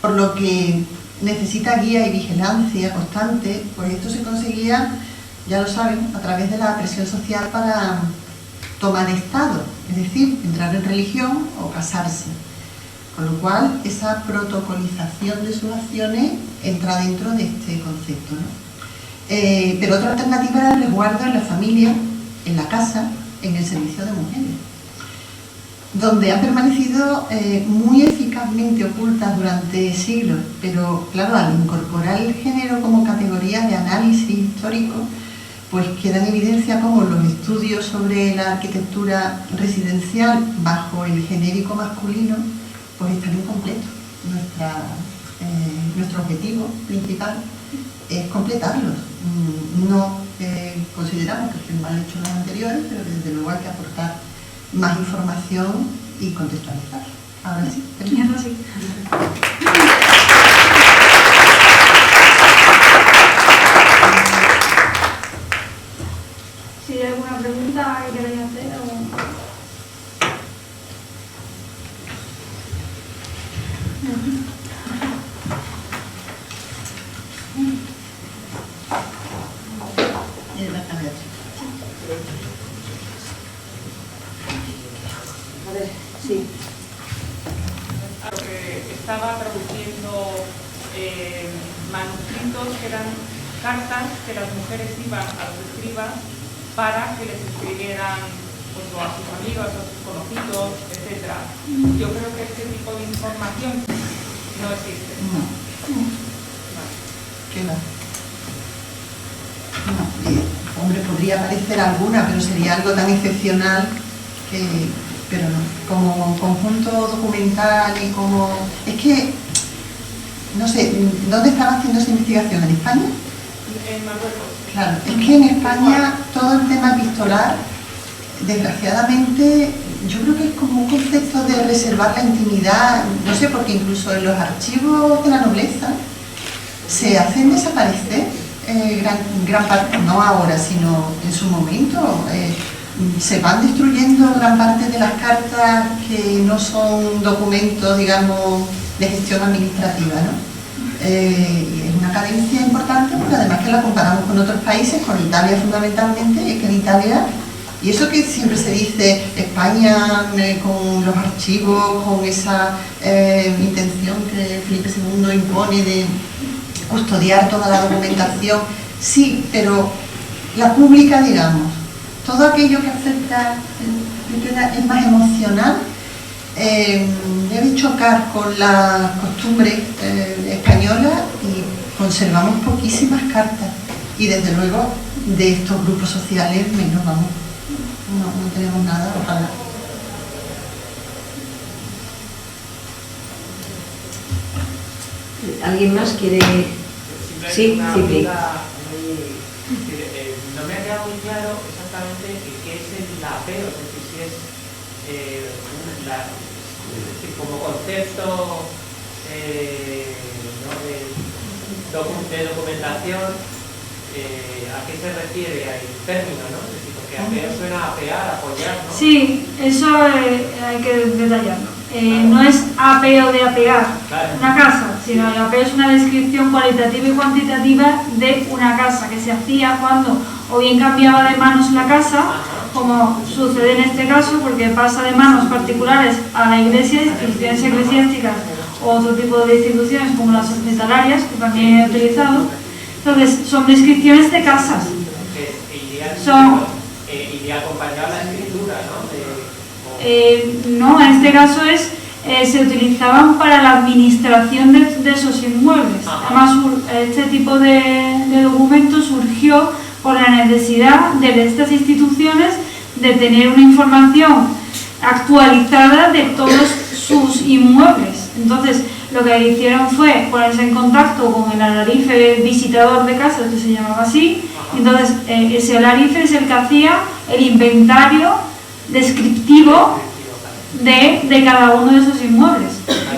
por lo que necesita guía y vigilancia constante, pues esto se conseguía, ya lo saben, a través de la presión social para tomar estado, es decir, entrar en religión o casarse. Con lo cual, esa protocolización de sus acciones entra dentro de este concepto, ¿no? Pero otra alternativa era el resguardo en la familia, en la casa, en el servicio de mujeres, donde han permanecido muy eficazmente ocultas durante siglos, pero claro, al incorporar el género como categoría de análisis histórico, pues queda en evidencia cómo los estudios sobre la arquitectura residencial bajo el genérico masculino pues están incompletos. Nuestro objetivo principal es completarlos. No consideramos que estén mal hechos los anteriores, pero desde luego hay que aportar más información y contextualizar. Ahora sí, termino. Sí. Si hay alguna pregunta que queráis hacer o... A ver, sí. Lo que estaba traduciendo manuscritos que eran cartas que las mujeres iban a los escribas para que les escribieran pues, o a sus amigos, a sus conocidos, etc. Yo creo que este tipo de información no existe. No. Vale. ¿Qué va? No, hombre, podría aparecer alguna, pero sería algo tan excepcional que... Pero no, como conjunto documental y como... Es que, no sé, ¿dónde estaba haciendo esa investigación? ¿En España? En Marruecos. Claro, es que en España todo el tema epistolar, desgraciadamente, yo creo que es como un concepto de reservar la intimidad, no sé, porque incluso en los archivos de la nobleza se hacen desaparecer gran parte, no ahora, sino en su momento. Se van destruyendo gran parte de las cartas que no son documentos, digamos, de gestión administrativa, ¿no? Y es una cadencia importante porque además que la comparamos con otros países, con Italia fundamentalmente, es que en Italia, y eso que siempre se dice, España con los archivos, con esa intención que Felipe II impone de custodiar toda la documentación, sí, pero la pública, digamos, todo aquello que afecta, es más emocional, debe chocar con la costumbre española y conservamos poquísimas cartas. Y desde luego de estos grupos sociales menos vamos, no tenemos nada, ojalá. ¿Alguien más quiere...? Sí, una Cipri. duda no me ha quedado muy claro exactamente qué es el apeo, es decir, si es como concepto ¿no? de documentación, ¿a qué se refiere el término, ¿no? Es decir, porque apeo suena a apear, apoyar, ¿no? Sí, eso hay que detallarlo. No es apeo de apear una casa, sino el apeo es una descripción cualitativa y cuantitativa de una casa que se hacía cuando o bien cambiaba de manos la casa, como sucede en este caso, porque pasa de manos particulares a la iglesia, instituciones eclesiásticas o otro tipo de instituciones como las hospitalarias, que también he utilizado. Entonces, son descripciones de casas. Iría acompañado a la escritura, ¿no? No, en este caso es se utilizaban para la administración de esos inmuebles. Además, este tipo de documento surgió por la necesidad de estas instituciones de tener una información actualizada de todos sus inmuebles. Entonces, lo que hicieron fue ponerse en contacto con el alarife visitador de casas, que se llamaba así. Entonces, ese alarife es el que hacía el inventario descriptivo de cada uno de esos inmuebles.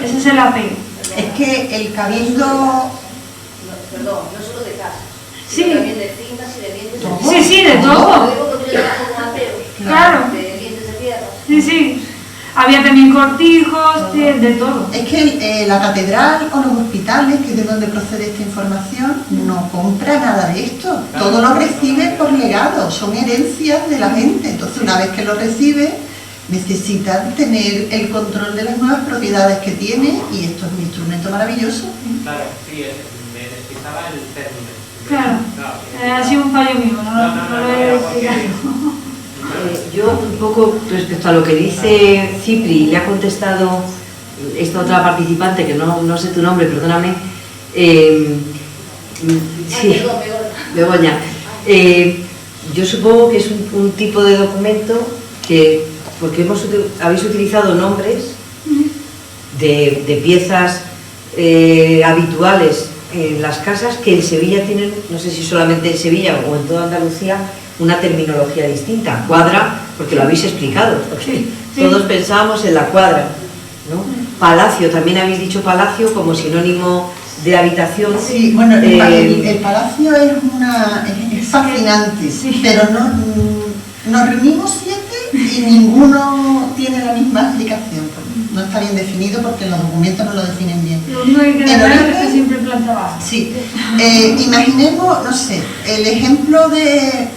Ese es el apego. Es que el cabildo... Perdón, no solo de casas, Sí. sino también de fincas y de bienes de Sí, sí, de todo. Lo digo porque yo trabajo con apego, Claro. de bienes de tierra. Sí, sí. Había también cortijos, de todo. Es que la catedral o los hospitales, que es de donde procede esta información, no compra nada de esto. Todo lo recibe por legado, son herencias de la gente. Entonces, una vez que lo recibe, necesitan tener el control de las nuevas propiedades que tiene, y esto es un instrumento maravilloso. Claro, sí, me despistaba el término. Claro, ha sido un fallo mío, no lo he explicado. Yo un poco respecto a lo que dice Cipri, le ha contestado esta otra participante, que no sé tu nombre, perdóname. Sí, Begoña. Yo supongo que es un tipo de documento que, porque habéis utilizado nombres de piezas habituales en las casas que en Sevilla tienen, no sé si solamente en Sevilla o en toda Andalucía, una terminología distinta. Cuadra, porque lo habéis explicado, porque todos pensábamos en la cuadra, ¿no? Palacio, también habéis dicho palacio como sinónimo de habitación. Sí, bueno, el palacio es fascinante, pero nos reunimos 7 y ninguno tiene la misma explicación. No está bien definido porque los documentos no lo definen bien. Lo único que queda claro es que siempre planta baja. Sí, imaginemos, no sé, el ejemplo de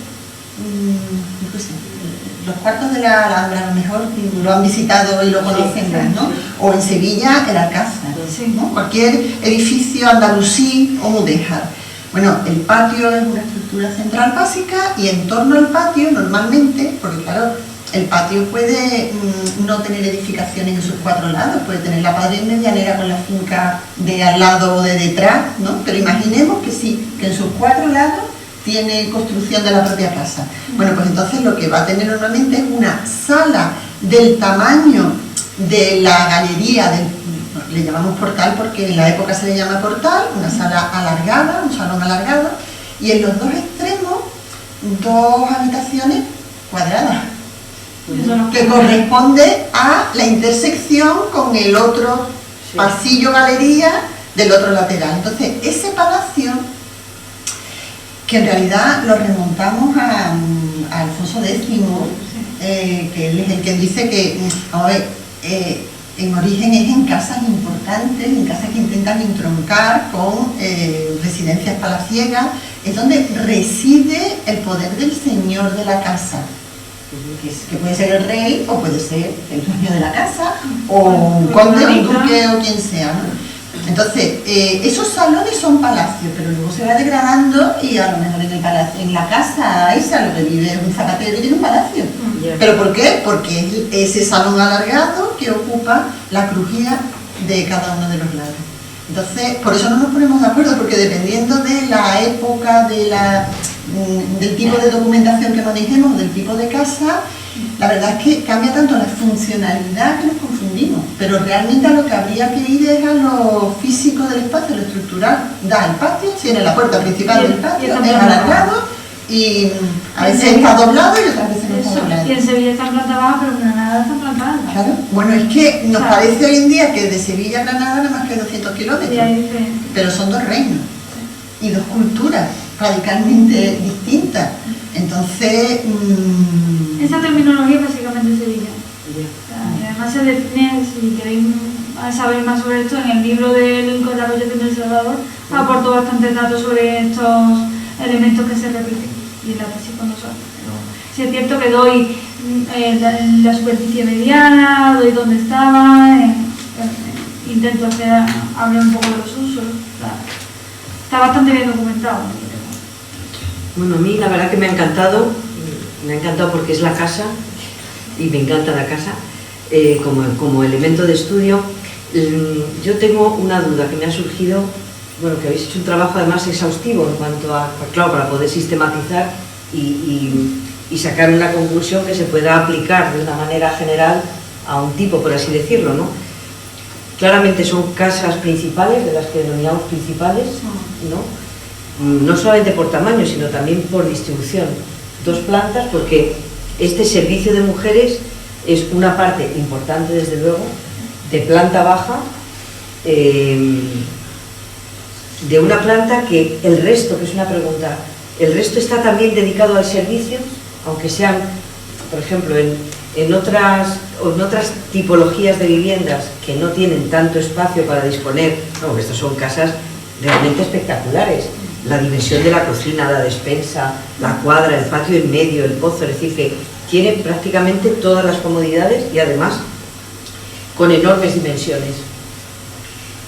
los cuartos de la Alhambra, a lo mejor lo han visitado y lo conocen más, ¿no? O en Sevilla, el Alcázar, ¿no? Cualquier edificio andalusí o mudéjar. Bueno, el patio es una estructura central básica, y en torno al patio, normalmente, porque claro, el patio puede no tener edificaciones en sus 4 lados, puede tener la pared medianera con la finca de al lado o de detrás, ¿no? Pero imaginemos que sí, que en sus 4 lados tiene construcción de la propia casa. Bueno, pues entonces lo que va a tener normalmente es una sala del tamaño de la galería, le llamamos portal porque en la época se le llama portal, una sala alargada, un salón alargado, y en los 2 extremos 2 habitaciones cuadradas, que corresponde a la intersección con el otro pasillo-galería del otro lateral. Entonces, ese palacio, que en realidad lo remontamos a Alfonso X, que él es el que dice que, a ver, en origen es en casas importantes, en casas que intentan entroncar con residencias palaciegas, es donde reside el poder del señor de la casa, que puede ser el rey o puede ser el dueño de la casa o un conde, un duque o quien sea, ¿no? Entonces, esos salones son palacios, pero luego se va degradando y a lo mejor en la casa esa lo que vive es un zapatero y tiene un palacio. ¿Pero por qué? Porque es ese salón alargado que ocupa la crujía de cada uno de los lados. Entonces, por eso no nos ponemos de acuerdo, porque dependiendo de la época, del tipo de documentación que manejemos, del tipo de casa, la verdad es que cambia tanto la funcionalidad que nos confundimos, pero realmente a lo que habría que ir es a lo físico del espacio, lo estructural. Da el patio, tiene la puerta principal del patio, es alargado y a veces está doblado y otras veces no está doblado. Y en Sevilla está en planta baja, pero en Granada está en planta alta. Claro, bueno, es que nos parece hoy en día que de Sevilla a Granada nada más que 200 kilómetros, pero son 2 reinos y 2 culturas radicalmente distintas. Entonces... Esa terminología básicamente es Sevilla. Y además se define, si queréis saber más sobre esto, en el libro de Lincoln, La Revolución del Salvador, aporto bastantes datos sobre estos elementos que se repiten, y en la tesis con nosotros. Sí es cierto que doy la superficie mediana, doy dónde estaba, intento hablar un poco de los usos. Está bastante bien documentado. Bueno, a mí la verdad que me ha encantado porque es la casa y me encanta la casa. como elemento de estudio. Yo tengo una duda que me ha surgido, bueno, que habéis hecho un trabajo además exhaustivo en cuanto a, claro, para poder sistematizar y sacar una conclusión que se pueda aplicar de una manera general a un tipo, por así decirlo, ¿no? Claramente son casas principales, de las que denominamos principales, ¿no? No solamente por tamaño, sino también por distribución. 2 plantas, porque este servicio de mujeres es una parte importante, desde luego, de planta baja, de una planta que el resto, que es una pregunta, el resto está también dedicado al servicio, aunque sean, por ejemplo, en otras tipologías de viviendas que no tienen tanto espacio para disponer, no, estas son casas realmente espectaculares, la dimensión de la cocina, la despensa, la cuadra, el patio en medio, el pozo, es decir, que tiene prácticamente todas las comodidades y además con enormes dimensiones.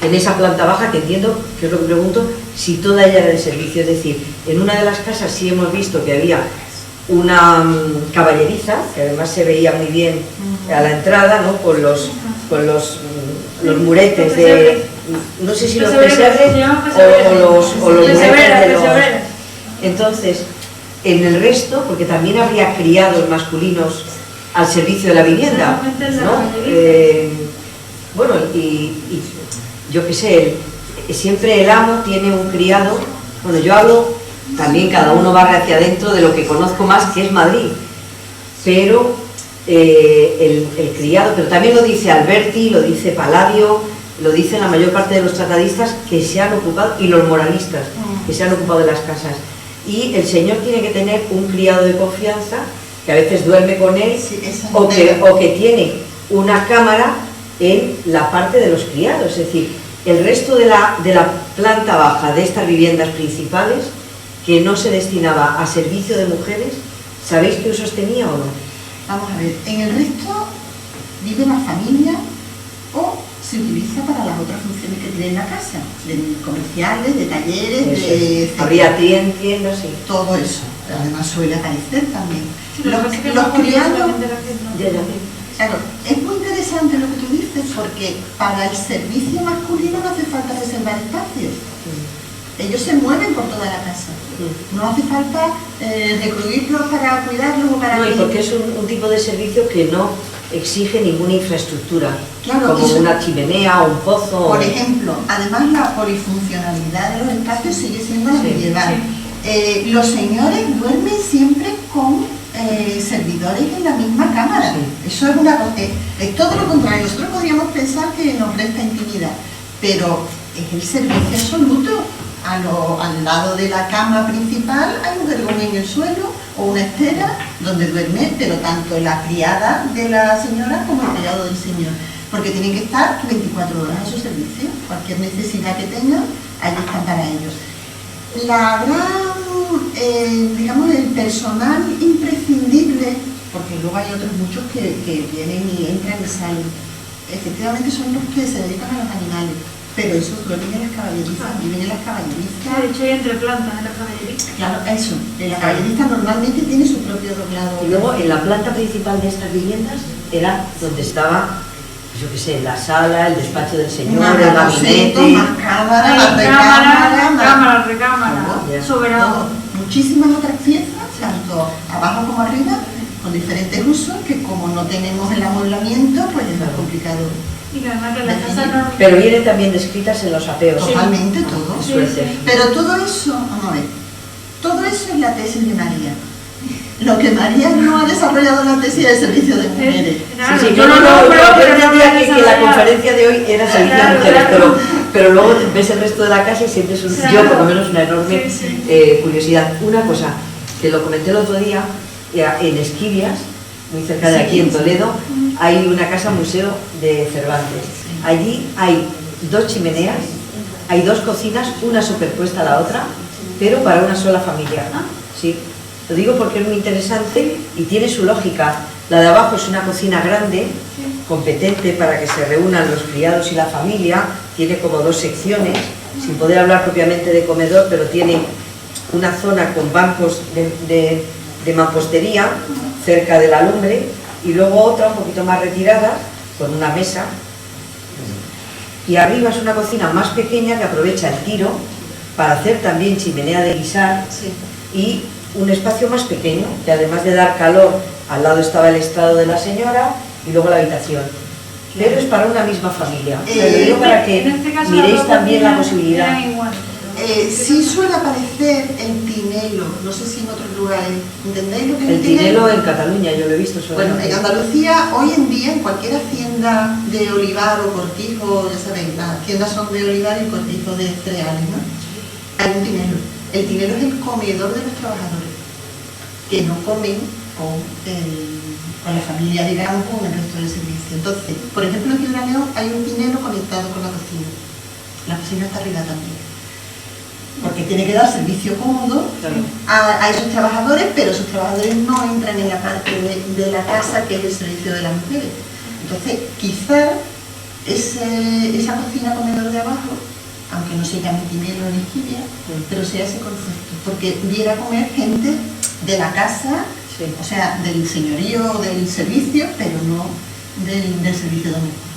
En esa planta baja, que entiendo, que es lo que pregunto, si toda ella era de servicio, es decir, en una de las casas sí hemos visto que había una caballeriza, que además se veía muy bien a la entrada, ¿no? con los muretes de, no sé si los pesebres o los muretes de los... Entonces, en el resto, porque también habría criados masculinos al servicio de la vivienda, ¿no? Bueno, y yo qué sé, siempre el amo tiene un criado, bueno, yo hablo, también cada uno barre hacia adentro de lo que conozco más, que es Madrid, pero el criado, pero también lo dice Alberti, lo dice Palladio, lo dicen la mayor parte de los tratadistas que se han ocupado, y los moralistas, que se han ocupado de las casas. Y el señor tiene que tener un criado de confianza, que a veces duerme con él, sí, o que tiene una cámara en la parte de los criados. Es decir, el resto de la planta baja de estas viviendas principales, que no se destinaba a servicio de mujeres, ¿sabéis qué usos tenía o no? Vamos a ver, en el resto vive la familia o se utiliza para las otras funciones que tiene en la casa, de comerciales, de talleres, habría tiendas, sí. Todo eso, además suele aparecer también. Sí, los criados, claro, es muy interesante lo que tú dices, porque para el servicio masculino no hace falta reservar espacios. Ellos se mueven por toda la casa. No hace falta recluirlos para cuidarlos o para... No, y porque es un tipo de servicio que no exige ninguna infraestructura, claro, como una chimenea o un pozo. Por ejemplo, además la polifuncionalidad de los espacios sigue siendo la medieval. Sí. Los señores duermen siempre con servidores en la misma cámara. Sí. Eso es todo lo contrario. Nosotros podríamos pensar que nos resta intimidad, pero es el servicio absoluto. Al lado de la cama principal hay un jergón en el suelo o una estera donde duerme, pero tanto la criada de la señora como el criado del señor, porque tienen que estar 24 horas a su servicio. Cualquier necesidad que tengan, ahí están para ellos. La gran, digamos, el personal imprescindible, porque luego hay otros muchos que vienen y entran y salen, efectivamente son los que se dedican a los animales. Pero eso duermen en las caballerizas, viven en las caballerizas. De hecho hay entre plantas en las caballerizas. Claro, eso. En la caballerista normalmente tiene su propio doblado. Y luego en la planta principal de estas viviendas era donde estaba, yo qué sé, la sala, el despacho del señor, el gabinete. Más cámara, más recámara, soberano. Muchísimas otras piezas, tanto abajo como arriba, con diferentes usos, que como no tenemos el amoblamiento, pues es más complicado. Y además que las casas no... Pero vienen también descritas en los apeos. Totalmente, sí. Todo. Sí, sí. Pero todo eso, vamos a ver, todo eso es la tesis de María. Lo que María no ha desarrollado la tesis de servicio de mujeres. Sí, yo decía que la conferencia de hoy era servicio de mujeres, pero luego ves el resto de la casa y siempre es yo por lo menos una enorme curiosidad. Una cosa, que lo comenté el otro día, en Esquivias, muy cerca de aquí en Toledo, hay una casa museo de Cervantes. Allí hay 2 chimeneas, hay 2 cocinas, una superpuesta a la otra, pero para una sola familia. Sí, lo digo porque es muy interesante y tiene su lógica. La de abajo es una cocina grande, competente para que se reúnan los criados y la familia, tiene como 2 secciones, sin poder hablar propiamente de comedor, pero tiene una zona con bancos de mampostería cerca de la lumbre, y luego otra un poquito más retirada, con una mesa, y arriba es una cocina más pequeña que aprovecha el tiro para hacer también chimenea de guisar, y un espacio más pequeño, que además de dar calor, al lado estaba el estrado de la señora y luego la habitación. Pero es para una misma familia. Lo digo para que miréis también la posibilidad. Sí suele aparecer el tinelo, no sé si en otros lugares, ¿entendéis lo que es El tinelo en Cataluña, yo lo he visto. Bueno, en Andalucía, hoy en día, en cualquier hacienda de olivar o cortijo, ya sabéis, las haciendas son de olivar y cortijo de cereales, ¿no? Hay un tinelo. El tinelo es el comedor de los trabajadores, que no comen con la familia, digamos, con el resto del servicio. Entonces, por ejemplo, aquí en La León hay un tinelo conectado con la cocina. La cocina está arriba también, porque tiene que dar servicio cómodo a esos trabajadores, pero esos trabajadores no entran en la parte de la casa que es el servicio de las mujeres. Entonces, quizá esa cocina comedor de abajo, aunque no se llame tinelo ni jibia, pero sea ese concepto, porque viera a comer gente de la casa, o sea, del señorío, del servicio, pero no del servicio doméstico.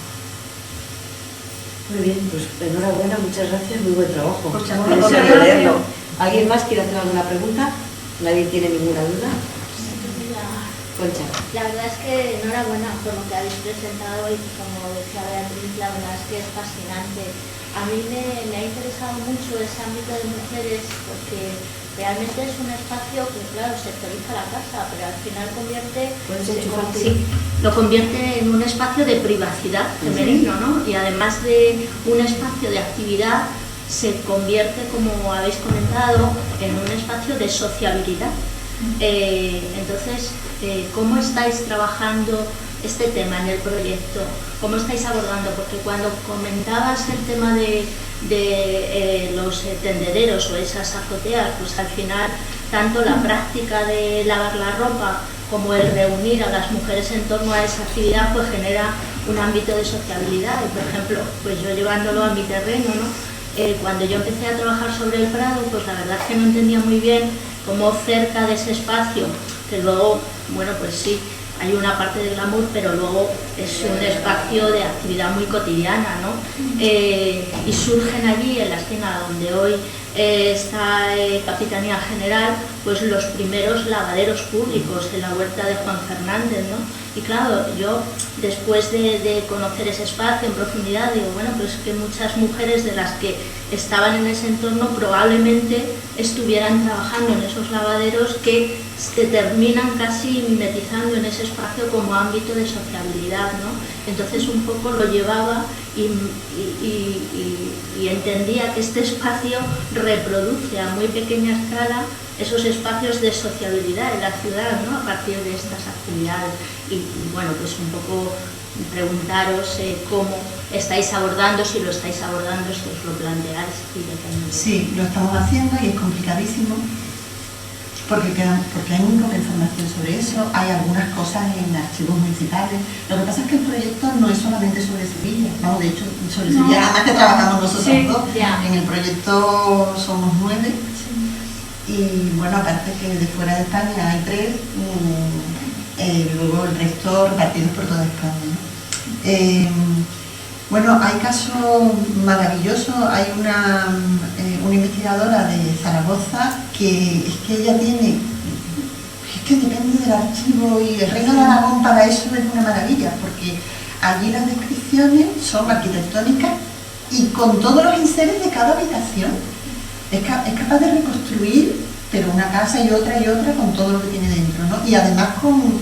Muy bien, pues enhorabuena, muchas gracias, muy buen trabajo. Muchas Deseo leerlo. ¿Alguien más quiere hacer alguna pregunta? ¿Nadie tiene ninguna duda? Concha. La verdad es que enhorabuena por lo que habéis presentado y como decía Beatriz, la verdad es que es fascinante. A mí me ha interesado mucho ese ámbito de mujeres porque realmente es un espacio que, claro, sectoriza la casa, pero al final lo convierte en un espacio de privacidad femenino, ¿no? Y además de un espacio de actividad, se convierte, como habéis comentado, en un espacio de sociabilidad. Entonces, ¿cómo estáis trabajando este tema en el proyecto? ¿Cómo estáis abordando? Porque cuando comentabas el tema de los tendederos o esas azoteas, pues al final tanto la práctica de lavar la ropa como el reunir a las mujeres en torno a esa actividad pues genera un ámbito de sociabilidad. Y por ejemplo, pues yo llevándolo a mi terreno, ¿no? Cuando yo empecé a trabajar sobre el Prado, pues la verdad es que no entendía muy bien cómo cerca de ese espacio, que luego, bueno, pues sí, hay una parte de glamour, pero luego es un espacio de actividad muy cotidiana, ¿no? Y surgen allí, en la esquina donde hoy está Capitanía General, pues los primeros lavaderos públicos en la huerta de Juan Fernández, ¿no? Y claro, yo después de conocer ese espacio en profundidad, digo, bueno, pues que muchas mujeres de las que estaban en ese entorno probablemente estuvieran trabajando en esos lavaderos que se terminan casi mimetizando en ese espacio como ámbito de sociabilidad, ¿no? Entonces un poco lo llevaba y entendía que este espacio reproduce a muy pequeña escala esos espacios de sociabilidad en la ciudad, ¿no? A partir de estas actividades. Y bueno, pues un poco preguntaros cómo estáis abordando, si lo estáis abordando, si os lo planteáis. Sí, lo estamos haciendo y es complicadísimo porque hay muy poca información sobre eso. Hay algunas cosas en archivos municipales. Lo que pasa es que el proyecto no es solamente sobre Sevilla, ¿no? De hecho, sobre Sevilla, además que trabajamos nosotros dos, en el proyecto somos 9. Y bueno, aparte que de fuera de España hay 3, luego el resto repartidos por toda España, ¿no? Bueno, hay casos maravillosos. Hay una investigadora de Zaragoza que es que ella tiene, es que depende del archivo, y el Reino de Aragón para eso es una maravilla, porque allí las descripciones son arquitectónicas y con todos los enseres de cada habitación. Es capaz de reconstruir, pero una casa y otra con todo lo que tiene dentro, ¿no? Y además con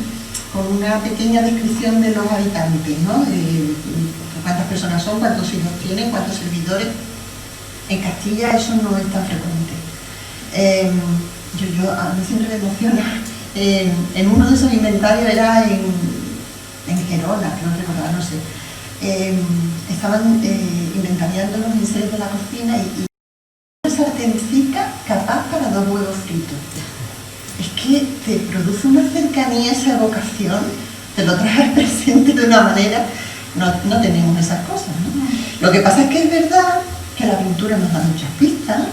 una pequeña descripción de los habitantes, ¿no? Cuántas personas son, cuántos hijos tienen, cuántos servidores. En Castilla eso no es tan frecuente. A mí siempre me emociona. En uno de esos inventarios era en Gerona, que no recordaba, no sé. Estaban inventariando los enseres de la cocina y una sartencita capaz para 2 huevos fritos. Es que te produce una cercanía, esa evocación, te lo traes al presente de una manera. No tenemos esas cosas, ¿no? Lo que pasa es que es verdad que la pintura nos da muchas pistas,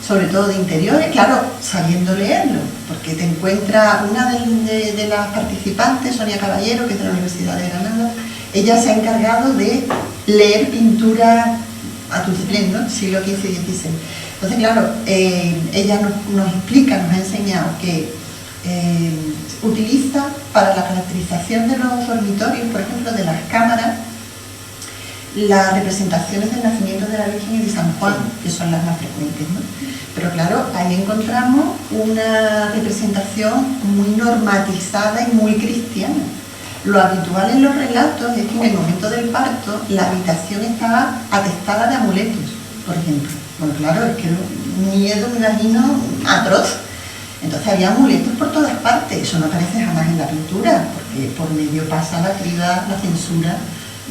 sobre todo de interiores, claro, sabiendo leerlo, porque te encuentra una de las participantes, Sonia Caballero, que es de la Universidad de Granada, ella se ha encargado de leer pintura a tutiplén, ¿no? Siglo XV y XVI. Entonces, claro, ella nos explica, nos ha enseñado que utiliza para la caracterización de los dormitorios, por ejemplo, de las cámaras, las representaciones del nacimiento de la Virgen y de San Juan, que son las más frecuentes, ¿no? Pero claro, ahí encontramos una representación muy normatizada y muy cristiana. Lo habitual en los relatos es que en el momento del parto la habitación estaba atestada de amuletos, por ejemplo. Bueno, claro, es que un miedo, me imagino, atroz. Entonces había amuletos por todas partes, eso no aparece jamás en la pintura, porque por medio pasa la criba, la censura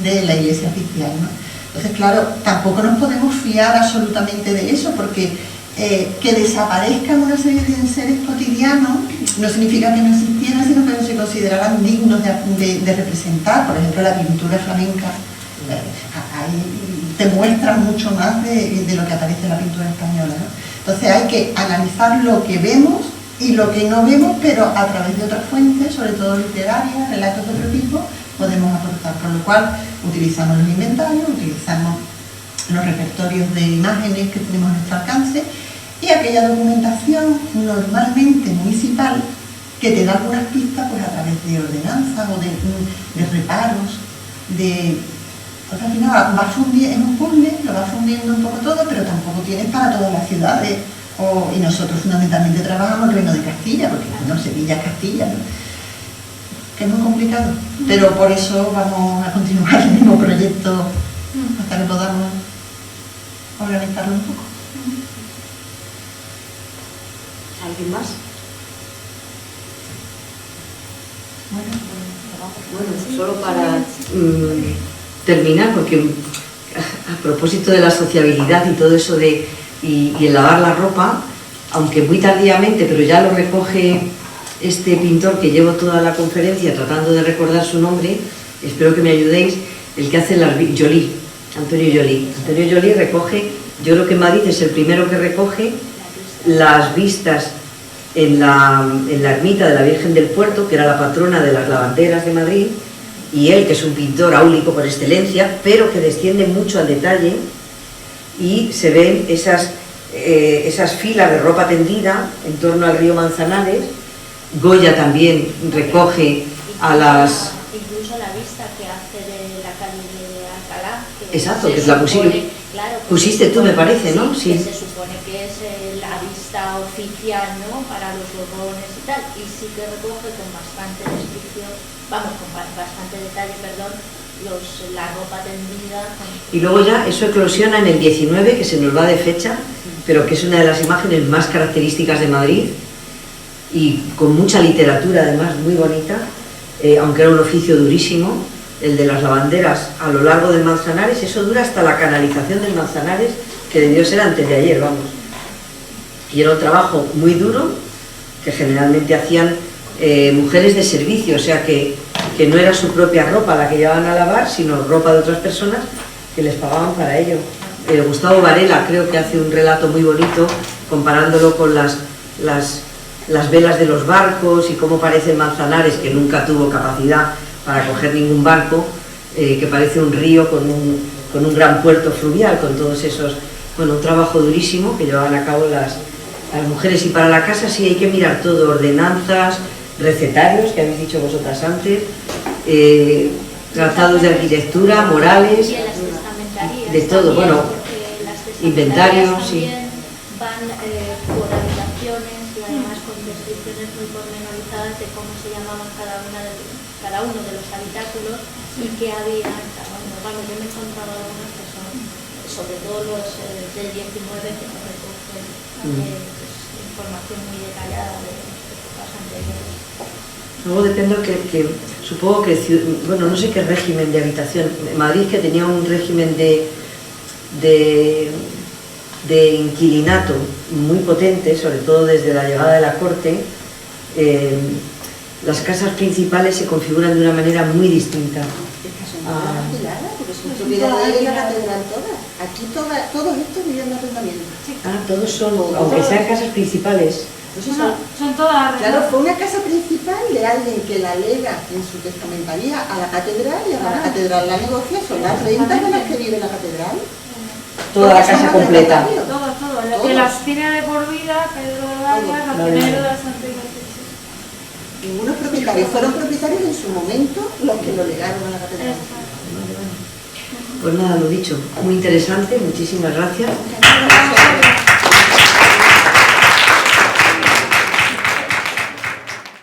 de la Iglesia oficial, ¿no? Entonces, claro, tampoco nos podemos fiar absolutamente de eso, porque que desaparezcan una serie de seres cotidianos no significa que no existieran, sino que no se consideraran dignos de representar. Por ejemplo, la pintura flamenca, ahí te muestra mucho más de lo que aparece en la pintura española, ¿no? Entonces hay que analizar lo que vemos y lo que no vemos, pero a través de otras fuentes, sobre todo literarias, relatos de otro tipo, podemos aportar, por lo cual utilizamos los inventarios, utilizamos los repertorios de imágenes que tenemos a nuestro alcance y aquella documentación normalmente municipal que te da algunas pistas pues a través de ordenanzas o de reparos, pues al final va fundiendo, es un puzzle, lo va fundiendo un poco todo, pero tampoco tienes para todas las ciudades, y nosotros fundamentalmente trabajamos en el Reino de Castilla, porque bueno, Sevilla es Castilla, ¿no? Que es muy complicado, pero por eso vamos a continuar el mismo proyecto hasta que podamos organizarlo un poco. ¿Alguien más? Bueno, solo para terminar, porque a propósito de la sociabilidad y todo eso y el lavar la ropa, aunque muy tardíamente, pero ya lo recoge este pintor que llevo toda la conferencia tratando de recordar su nombre, espero que me ayudéis, el que hace las Joly, Antonio Joly. Antonio Joly recoge, yo creo que en Madrid es el primero que recoge las vistas en la ermita de la Virgen del Puerto, que era la patrona de las lavanderas de Madrid, y él, que es un pintor áulico por excelencia, pero que desciende mucho al detalle, y se ven esas filas de ropa tendida en torno al río Manzanares. Goya también recoge a las... Incluso la vista que hace de la calle de Alcalá. Exacto, que es la pusiste. Claro, pusiste tú, me parece, ¿no? Sí. Que se supone que es la vista oficial, ¿no?, para los Borbones y tal. Y sí que recoge con bastante descripción, vamos, con bastante detalle, perdón, la ropa tendida. Y luego ya eso eclosiona en el 19, que se nos va de fecha, pero que es una de las imágenes más características de Madrid, y con mucha literatura además, muy bonita, aunque era un oficio durísimo, el de las lavanderas a lo largo del Manzanares. Eso dura hasta la canalización del Manzanares, que debió ser antes de ayer, vamos. Y era un trabajo muy duro, que generalmente hacían mujeres de servicio, o sea que no era su propia ropa la que llevaban a lavar, sino ropa de otras personas que les pagaban para ello. Gustavo Varela creo que hace un relato muy bonito, comparándolo con las velas de los barcos y cómo parece el Manzanares, que nunca tuvo capacidad para coger ningún barco, que parece un río con un gran puerto fluvial, con todos esos... Bueno, un trabajo durísimo que llevaban a cabo las mujeres. Y para la casa sí hay que mirar todo, ordenanzas, recetarios, que habéis dicho vosotras antes, tratados de arquitectura, morales, de todo, bueno, inventarios, sí. Van por habitaciones y además con descripciones muy pormenorizadas de cómo se llamaban cada uno de los habitáculos y qué había en cada uno. Bueno, yo me he encontrado algunos que son, sobre todo los del 19, que nos recogen información muy detallada de épocas anteriores. Luego depende que supongo que, bueno, no sé qué régimen de habitación. Madrid, que tenía un régimen de inquilinato muy potente, sobre todo desde la llegada de la corte, las casas principales se configuran de una manera muy distinta. Porque son propiedad de ellos, la tendrán todas. Aquí todos estos viven de arrendamiento. Ah, todos son, aunque sean casas principales. Entonces Son todas claro, fue una casa principal de alguien que la lega en su testamentaría a la catedral y ahora la catedral la negocia, son las rentas de las que vive la catedral. Toda la casa completa. Todo. Que las tiene de por vida, Pedro de Vallas, la primero de la Santa Iglesia. Ninguno propietario, fueron propietarios en su momento los que lo legaron a la catedral. Pues nada, lo dicho, muy interesante, muchísimas gracias. Muchas gracias.